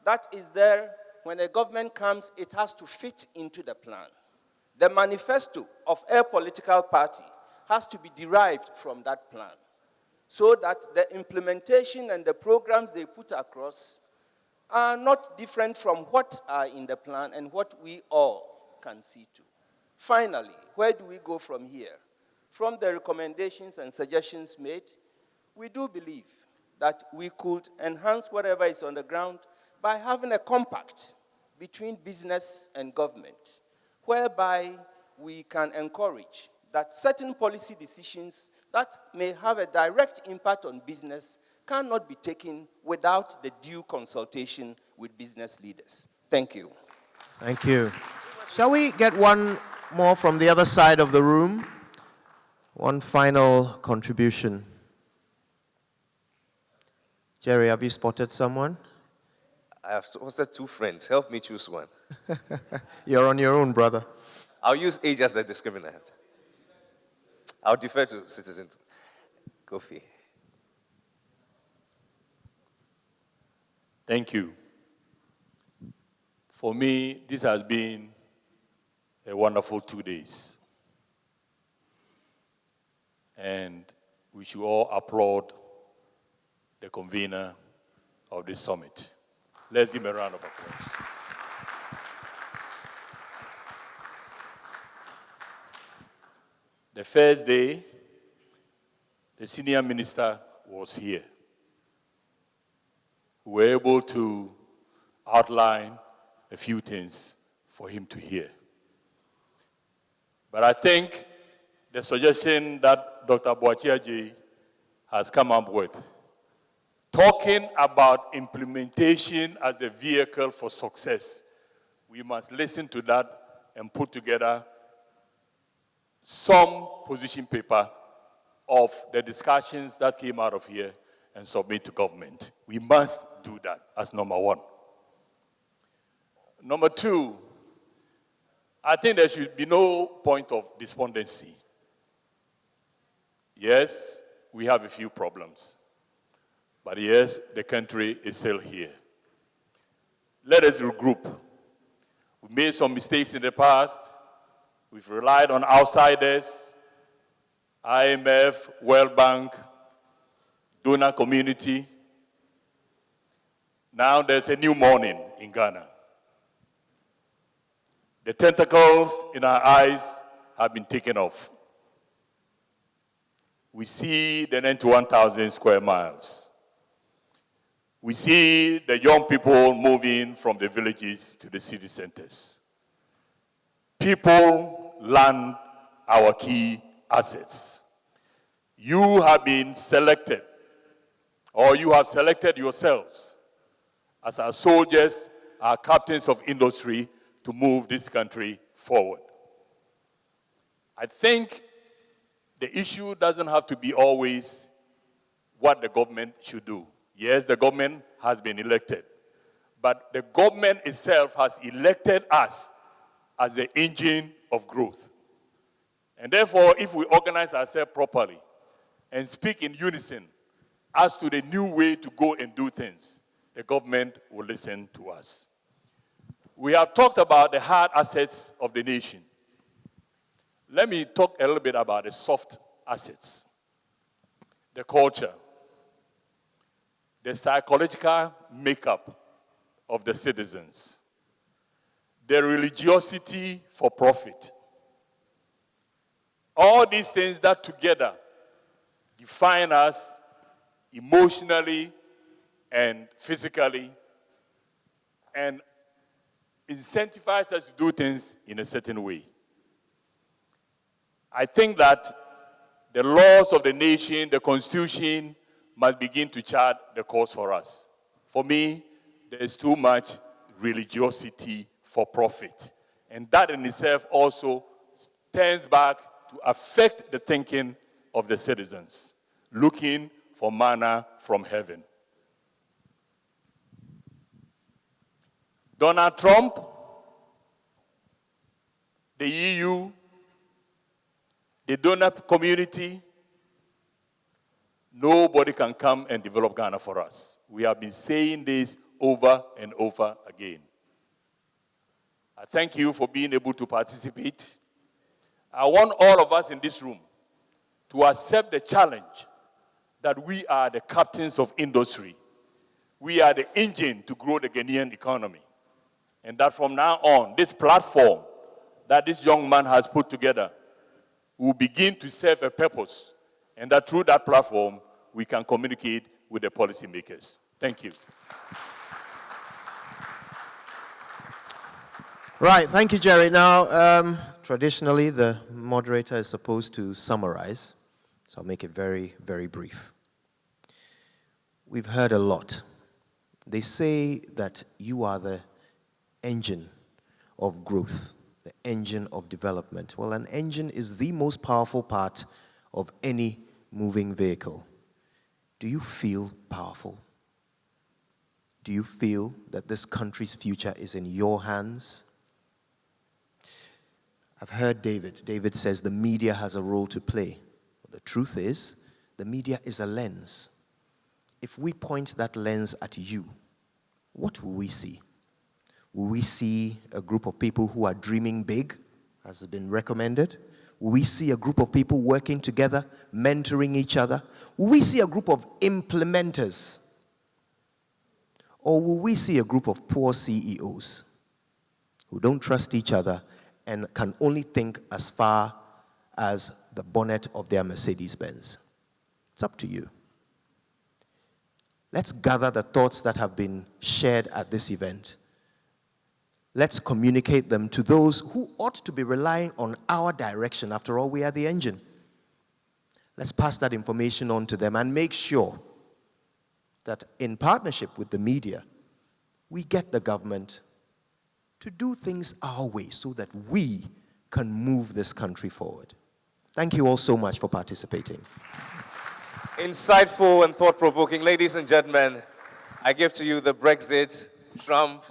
that is there. When a government comes, it has to fit into the plan. The manifesto of a political party has to be derived from that plan, so that the implementation and the programs they put across are not different from what are in the plan and what we all can see to. Finally, where do we go from here? From the recommendations and suggestions made, we do believe that we could enhance whatever is on the ground by having a compact between business and government, whereby we can encourage that certain policy decisions that may have a direct impact on business cannot be taken without the due consultation with business leaders. Thank you. Thank you. Shall we get one more from the other side of the room? One final contribution. Jerry, have you spotted someone? I have spotted two friends. Help me choose one. You're on your own, brother. I'll use age as the discriminator. I'll defer to Citizen Kofi. Thank you. For me, this has been a wonderful 2 days. And we should all applaud the convener of this summit. Let's give him a round of applause. The first day, the senior minister was here. We were able to outline a few things for him to hear. But I think the suggestion that Dr. Boachiaji has come up with, talking about implementation as the vehicle for success, we must listen to that and put together some position paper of the discussions that came out of here and submit to government. We must do that as number one. Number two, I think there should be no point of despondency. Yes, we have a few problems. But yes, the country is still here. Let us regroup. We made some mistakes in the past. We've relied on outsiders, IMF, World Bank, donor community. Now there's a new morning in Ghana. The tentacles in our eyes have been taken off. We see the 91,000 square miles. We see the young people moving from the villages to the city centers. People, land, our key assets. You have been selected, or you have selected yourselves as our soldiers, our captains of industry, to move this country forward. I think the issue doesn't have to be always what the government should do. Yes, the government has been elected, but the government itself has elected us as the engine of growth. And therefore, if we organize ourselves properly and speak in unison as to the new way to go and do things, the government will listen to us. We have talked about the hard assets of the nation. Let me talk a little bit about the soft assets. The culture, the psychological makeup of the citizens, the religiosity for profit. All these things that together define us emotionally and physically and incentivize us to do things in a certain way. I think that the laws of the nation, the constitution, must begin to chart the course for us. For me, there is too much religiosity for profit. And that in itself also turns back to affect the thinking of the citizens, looking for manna from heaven. Donald Trump, the EU, the donor community, nobody can come and develop Ghana for us. We have been saying this over and over again. I thank you for being able to participate. I want all of us in this room to accept the challenge that we are the captains of industry. We are the engine to grow the Ghanaian economy. And that from now on, this platform that this young man has put together will begin to serve a purpose. And that through that platform, we can communicate with the policymakers. Thank you. Right, thank you, Jerry. Now, traditionally, the moderator is supposed to summarize, so I'll make it very, very brief. We've heard a lot. They say that you are the engine of growth, the engine of development. Well, an engine is the most powerful part of any moving vehicle. Do you feel powerful? Do you feel that this country's future is in your hands? I've heard David. David says the media has a role to play. The truth is, the media is a lens. If we point that lens at you, what will we see? Will we see a group of people who are dreaming big, as has been recommended? Will we see a group of people working together, mentoring each other? Will we see a group of implementers? Or will we see a group of poor CEOs who don't trust each other and can only think as far as the bonnet of their Mercedes-Benz? It's up to you. Let's gather the thoughts that have been shared at this event. Let's communicate them to those who ought to be relying on our direction. After all, we are the engine. Let's pass that information on to them and make sure that in partnership with the media, we get the government to do things our way so that we can move this country forward. Thank you all so much for participating. Insightful and thought-provoking. Ladies and gentlemen, I give to you the Brexit, Trump,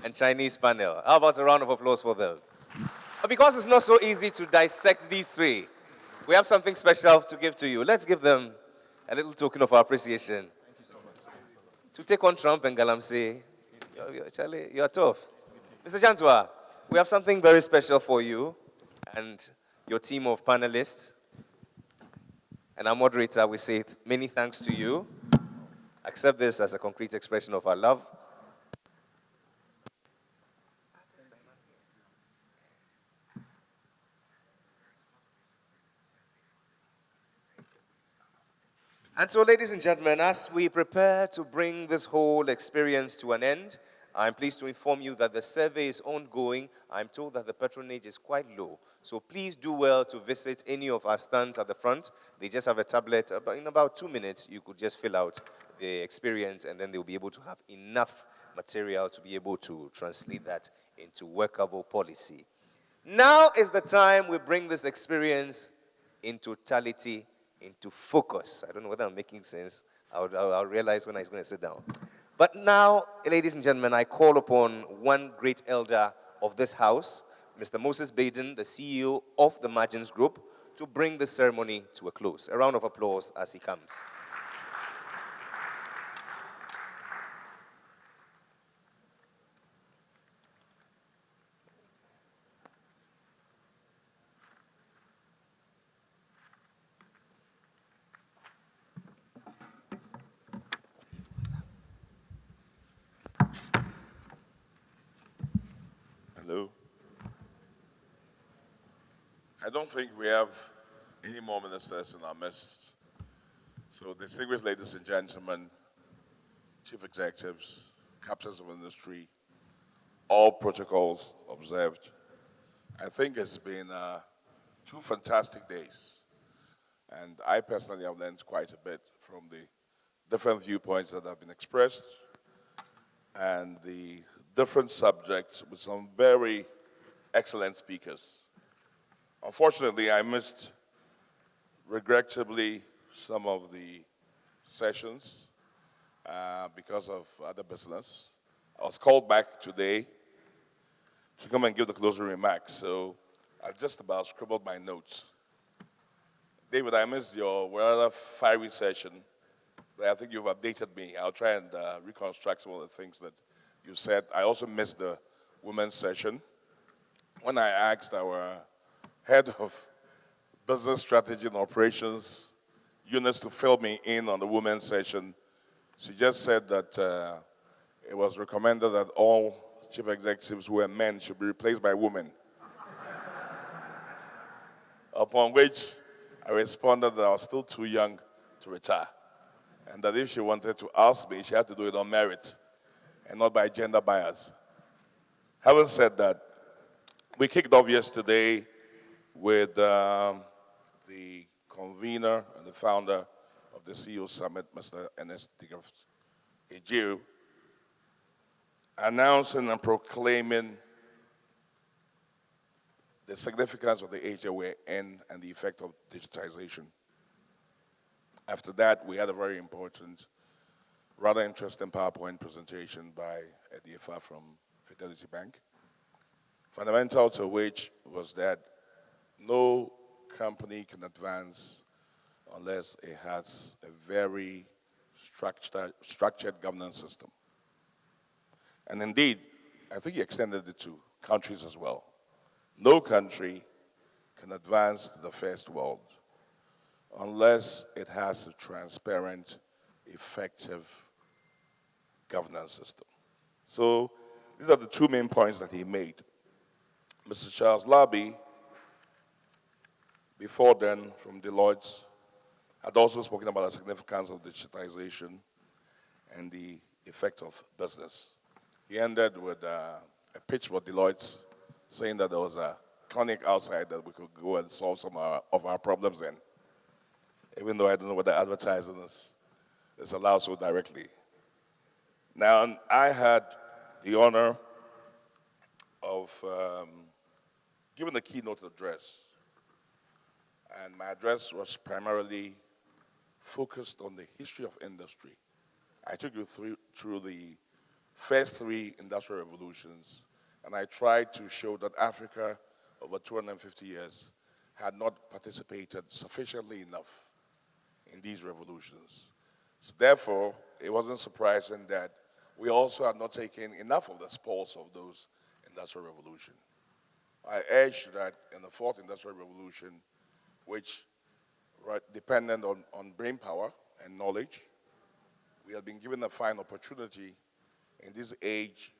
and Chinese panel. How about a round of applause for them? But because it's not so easy to dissect these three, we have something special to give to you. Let's give them a little token of our appreciation. Thank you so much. To take on Trump and Galamsey, Charlie, you're tough. Mr. Jantua, we have something very special for you and your team of panelists. And our moderator, we say many thanks to you. Accept this as a concrete expression of our love. And so, ladies and gentlemen, as we prepare to bring this whole experience to an end, I'm pleased to inform you that the survey is ongoing. I'm told that the patronage is quite low. So please do well to visit any of our stands at the front. They just have a tablet. In about 2 minutes, you could just fill out the experience, and then they'll be able to have enough material to be able to translate that into workable policy. Now is the time we bring this experience in totality into focus. I don't know whether I'm making sense. I'll realize when I'm going to sit down. But now, ladies and gentlemen, I call upon one great elder of this house, Mr. Moses Baden, the CEO of the Margins Group, to bring the ceremony to a close. A round of applause as he comes. Hello. I don't think we have any more ministers in our midst. So, distinguished ladies and gentlemen, chief executives, captains of industry, all protocols observed. I think it's been 2 fantastic days. And I personally have learned quite a bit from the different viewpoints that have been expressed and the different subjects with some very excellent speakers. Unfortunately, I missed, regrettably, some of the sessions because of other business. I was called back today to come and give the closing remarks, so I just about scribbled my notes. David, I missed your rather fiery session, but I think you've updated me. I'll try and reconstruct some of the things that you said. I also missed the women's session. When I asked our head of business strategy and operations, Eunice, to fill me in on the women's session, she just said that it was recommended that all chief executives who were men should be replaced by women. Upon which I responded that I was still too young to retire, and that if she wanted to ask me, she had to do it on merit and not by gender bias. Having said that, we kicked off yesterday with the convener and the founder of the CEO Summit, Mr. Ernest Ejiru, announcing and proclaiming the significance of the age that we're in and the effect of digitization. After that, we had a very important, rather interesting PowerPoint presentation by Eddie Efa from Fidelity Bank, fundamental to which was that no company can advance unless it has a very structured governance system. And indeed, I think he extended it to countries as well. No country can advance to the first world unless it has a transparent, effective governance system. So these are the 2 main points that he made. Mr. Charles Larby, before then from Deloitte, had also spoken about the significance of digitization and the effect of business. He ended with a pitch for Deloitte, saying that there was a clinic outside that we could go and solve some of our problems in, even though I don't know whether advertising is allowed so directly. Now, I had the honor of giving a keynote address, And my address was primarily focused on the history of industry. I took you through the first three industrial revolutions, and I tried to show that Africa, over 250 years, had not participated sufficiently enough in these revolutions. So therefore, it wasn't surprising that we also had not taken enough of the spoils of those industrial revolutions. I urge that in the fourth industrial revolution, which depended on brain power and knowledge, we have been given a fine opportunity in this age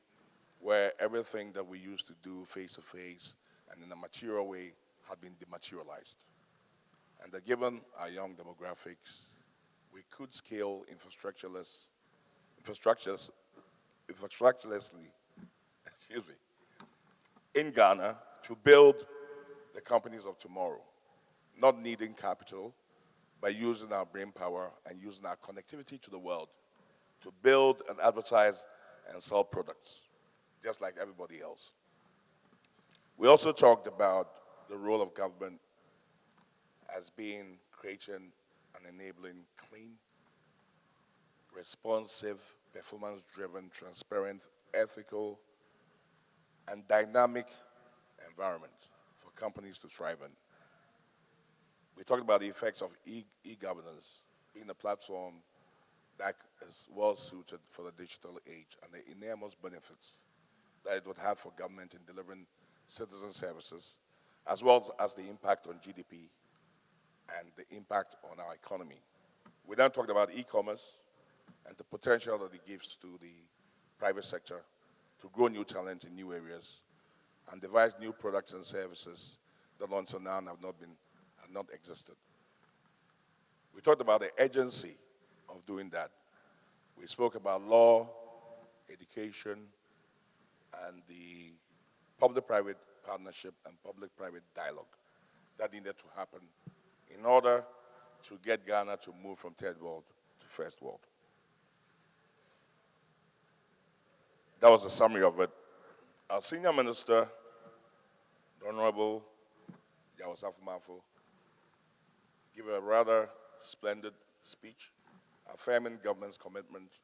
where everything that we used to do face-to-face and in a material way had been dematerialized. And that given our young demographics, we could scale infrastructurelessly, in Ghana to build the companies of tomorrow, not needing capital, by using our brain power and using our connectivity to the world to build and advertise and sell products, just like everybody else. We also talked about the role of government as being creating and enabling clean, responsive, performance-driven, transparent, ethical, and dynamic environment for companies to thrive in. We talked about the effects of e-governance being a platform that is well-suited for the digital age and the enormous benefits that it would have for government in delivering citizen services, as well as the impact on GDP and the impact on our economy. We then talked about e-commerce and the potential that it gives to the private sector to grow new talent in new areas and devise new products and services that until now have not existed. We talked about the urgency of doing that. We spoke about law, education, and the public-private partnership and public-private dialogue that needed to happen in order to get Ghana to move from third world to first world. That was a summary of it. Our senior minister, the Honorable Yawo, gave a rather splendid speech affirming government's commitment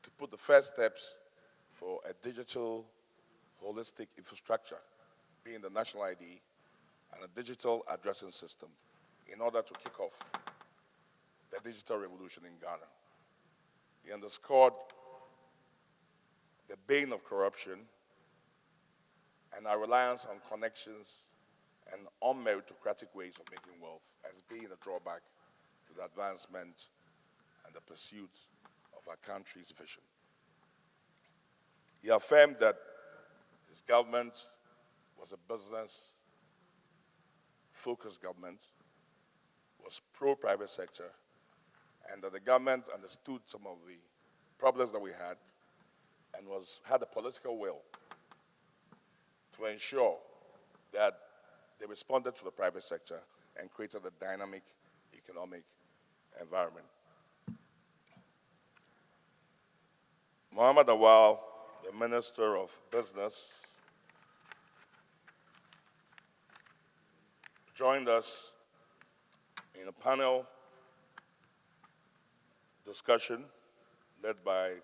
to put the first steps for a digital, holistic infrastructure, being the national ID, and a digital addressing system in order to kick off the digital revolution in Ghana. He underscored the bane of corruption and our reliance on connections and unmeritocratic ways of making wealth as being a drawback to the advancement and the pursuit of our country's vision. He affirmed that his government was a business-focused government, was pro-private sector, and that the government understood some of the problems that we had and had a political will to ensure that they responded to the private sector and created a dynamic economic environment. Mohammed Awal, the Minister of Business, joined us in a panel discussion led by,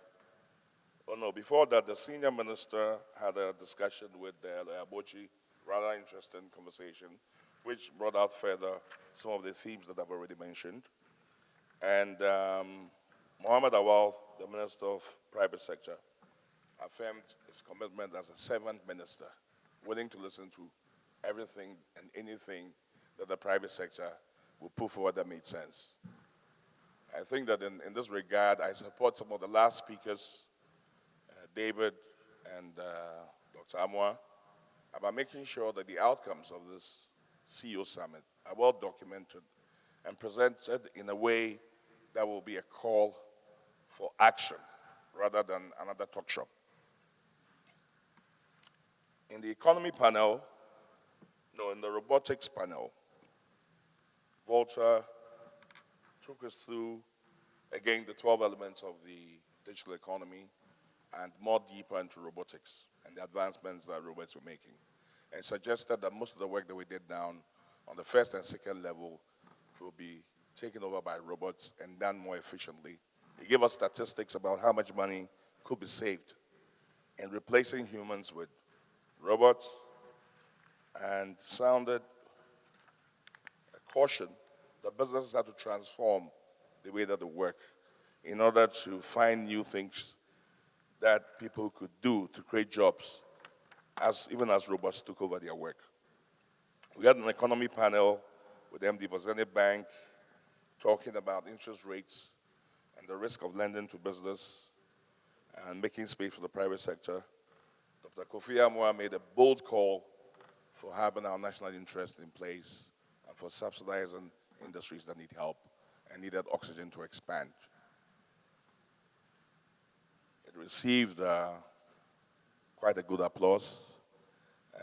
before that, the senior minister had a discussion with the Abochi, rather interesting conversation, which brought out further some of the themes that I've already mentioned. And Mohammed Awal, the Minister of Private Sector, affirmed his commitment as a servant minister, willing to listen to everything and anything that the private sector would put forward that made sense. I think that in this regard, I support some of the last speakers, David and Dr. Amwa, about making sure that the outcomes of this CEO summit are well documented and presented in a way that will be a call for action rather than another talk shop. In the economy panel, in the robotics panel, Volta took us through, again, the 12 elements of the digital economy and more deeper into robotics and the advancements that robots were making, and suggested that most of the work that we did down on the first and second level will be taken over by robots and done more efficiently. He gave us statistics about how much money could be saved in replacing humans with robots, and sounded a caution that businesses have to transform the way that they work in order to find new things that people could do to create jobs, even as robots took over their work. We had an economy panel with MD Vazene Bank talking about interest rates and the risk of lending to business and making space for the private sector. Dr. Kofi Amwa made a bold call for having our national interest in place and for subsidizing industries that need help and needed oxygen to expand. It received quite a good applause,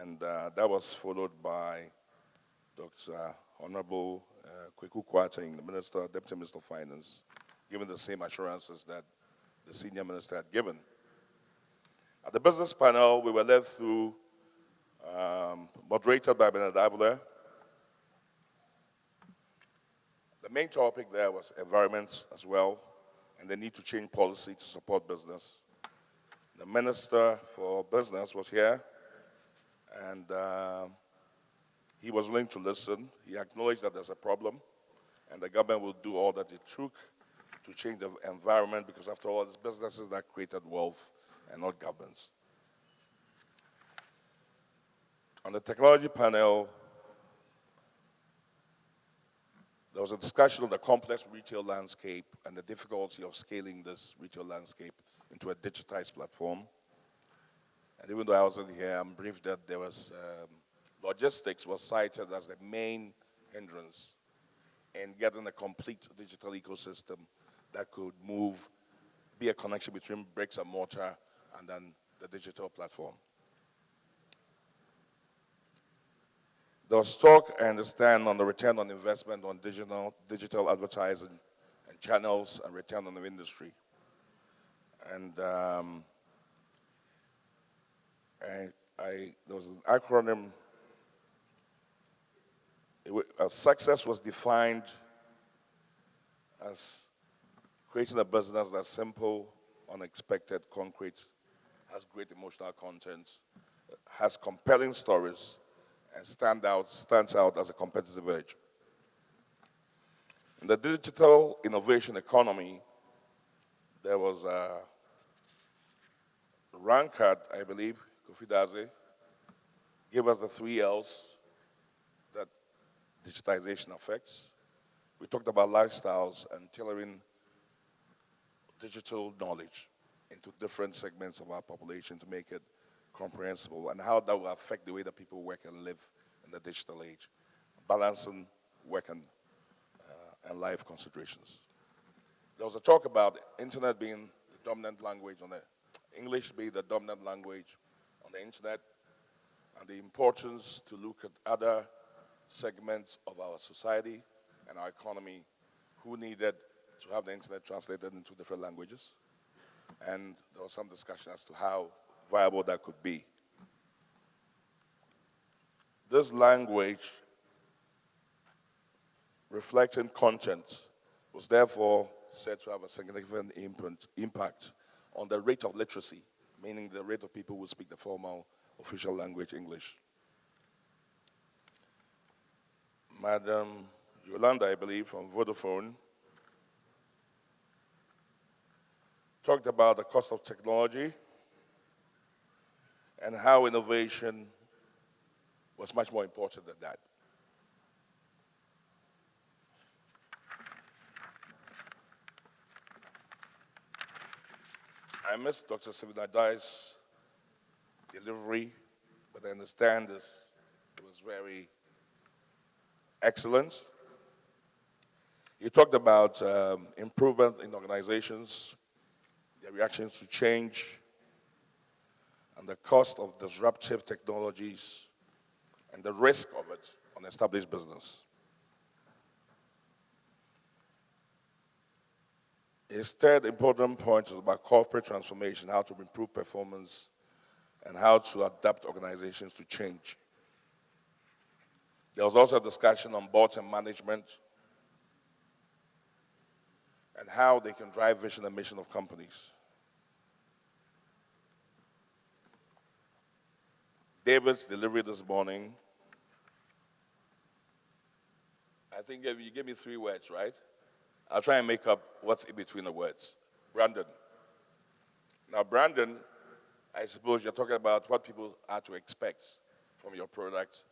and that was followed by Dr. Honorable Kweku Kwarteng, the Deputy Minister of Finance, giving the same assurances that the senior minister had given. At the business panel, we were led through, moderated by Bernard Avila. The main topic there was environment as well, and the need to change policy to support business. The Minister for Business was here, and he was willing to listen. He acknowledged that there's a problem, and the government will do all that it took to change the environment, because after all, it's businesses that created wealth and not governments. On the technology panel, there was a discussion on the complex retail landscape and the difficulty of scaling this retail landscape into a digitized platform. And even though I wasn't here, I'm briefed that there was logistics was cited as the main hindrance in getting a complete digital ecosystem that could be a connection between bricks and mortar and then the digital platform. There was talk, I understand, on the return on investment on digital advertising and channels and return on the industry. And there was an acronym. Success was defined as creating a business that's simple, unexpected, concrete, has great emotional content, has compelling stories, and stands out as a competitive edge. In the digital innovation economy, there was a rankard, I believe, Kofi Daze, gave us the 3 L's that digitization affects. We talked about lifestyles and tailoring digital knowledge into different segments of our population to make it comprehensible, and how that will affect the way that people work and live in the digital age, balancing work and life considerations. There was a talk about internet being the dominant language English being the dominant language on the internet, and the importance to look at other segments of our society and our economy who needed to have the internet translated into different languages. And there was some discussion as to how viable that could be. This language, reflecting content, was therefore said to have a significant impact on the rate of literacy, meaning the rate of people who speak the formal official language, English. Madam Yolanda, I believe, from Vodafone, talked about the cost of technology and how innovation was much more important than that. I missed Dr. Sivinadai's delivery, but I understand it was very excellent. He talked about improvement in organizations, their reactions to change, and the cost of disruptive technologies, and the risk of it on established business. His third important point was about corporate transformation, how to improve performance, and how to adapt organizations to change. There was also a discussion on boards and management and how they can drive vision and mission of companies. David's delivery this morning, I think you gave me 3 words, right? I'll try and make up what's in between the words. Brandon. Now, Brandon, I suppose you're talking about what people are to expect from your product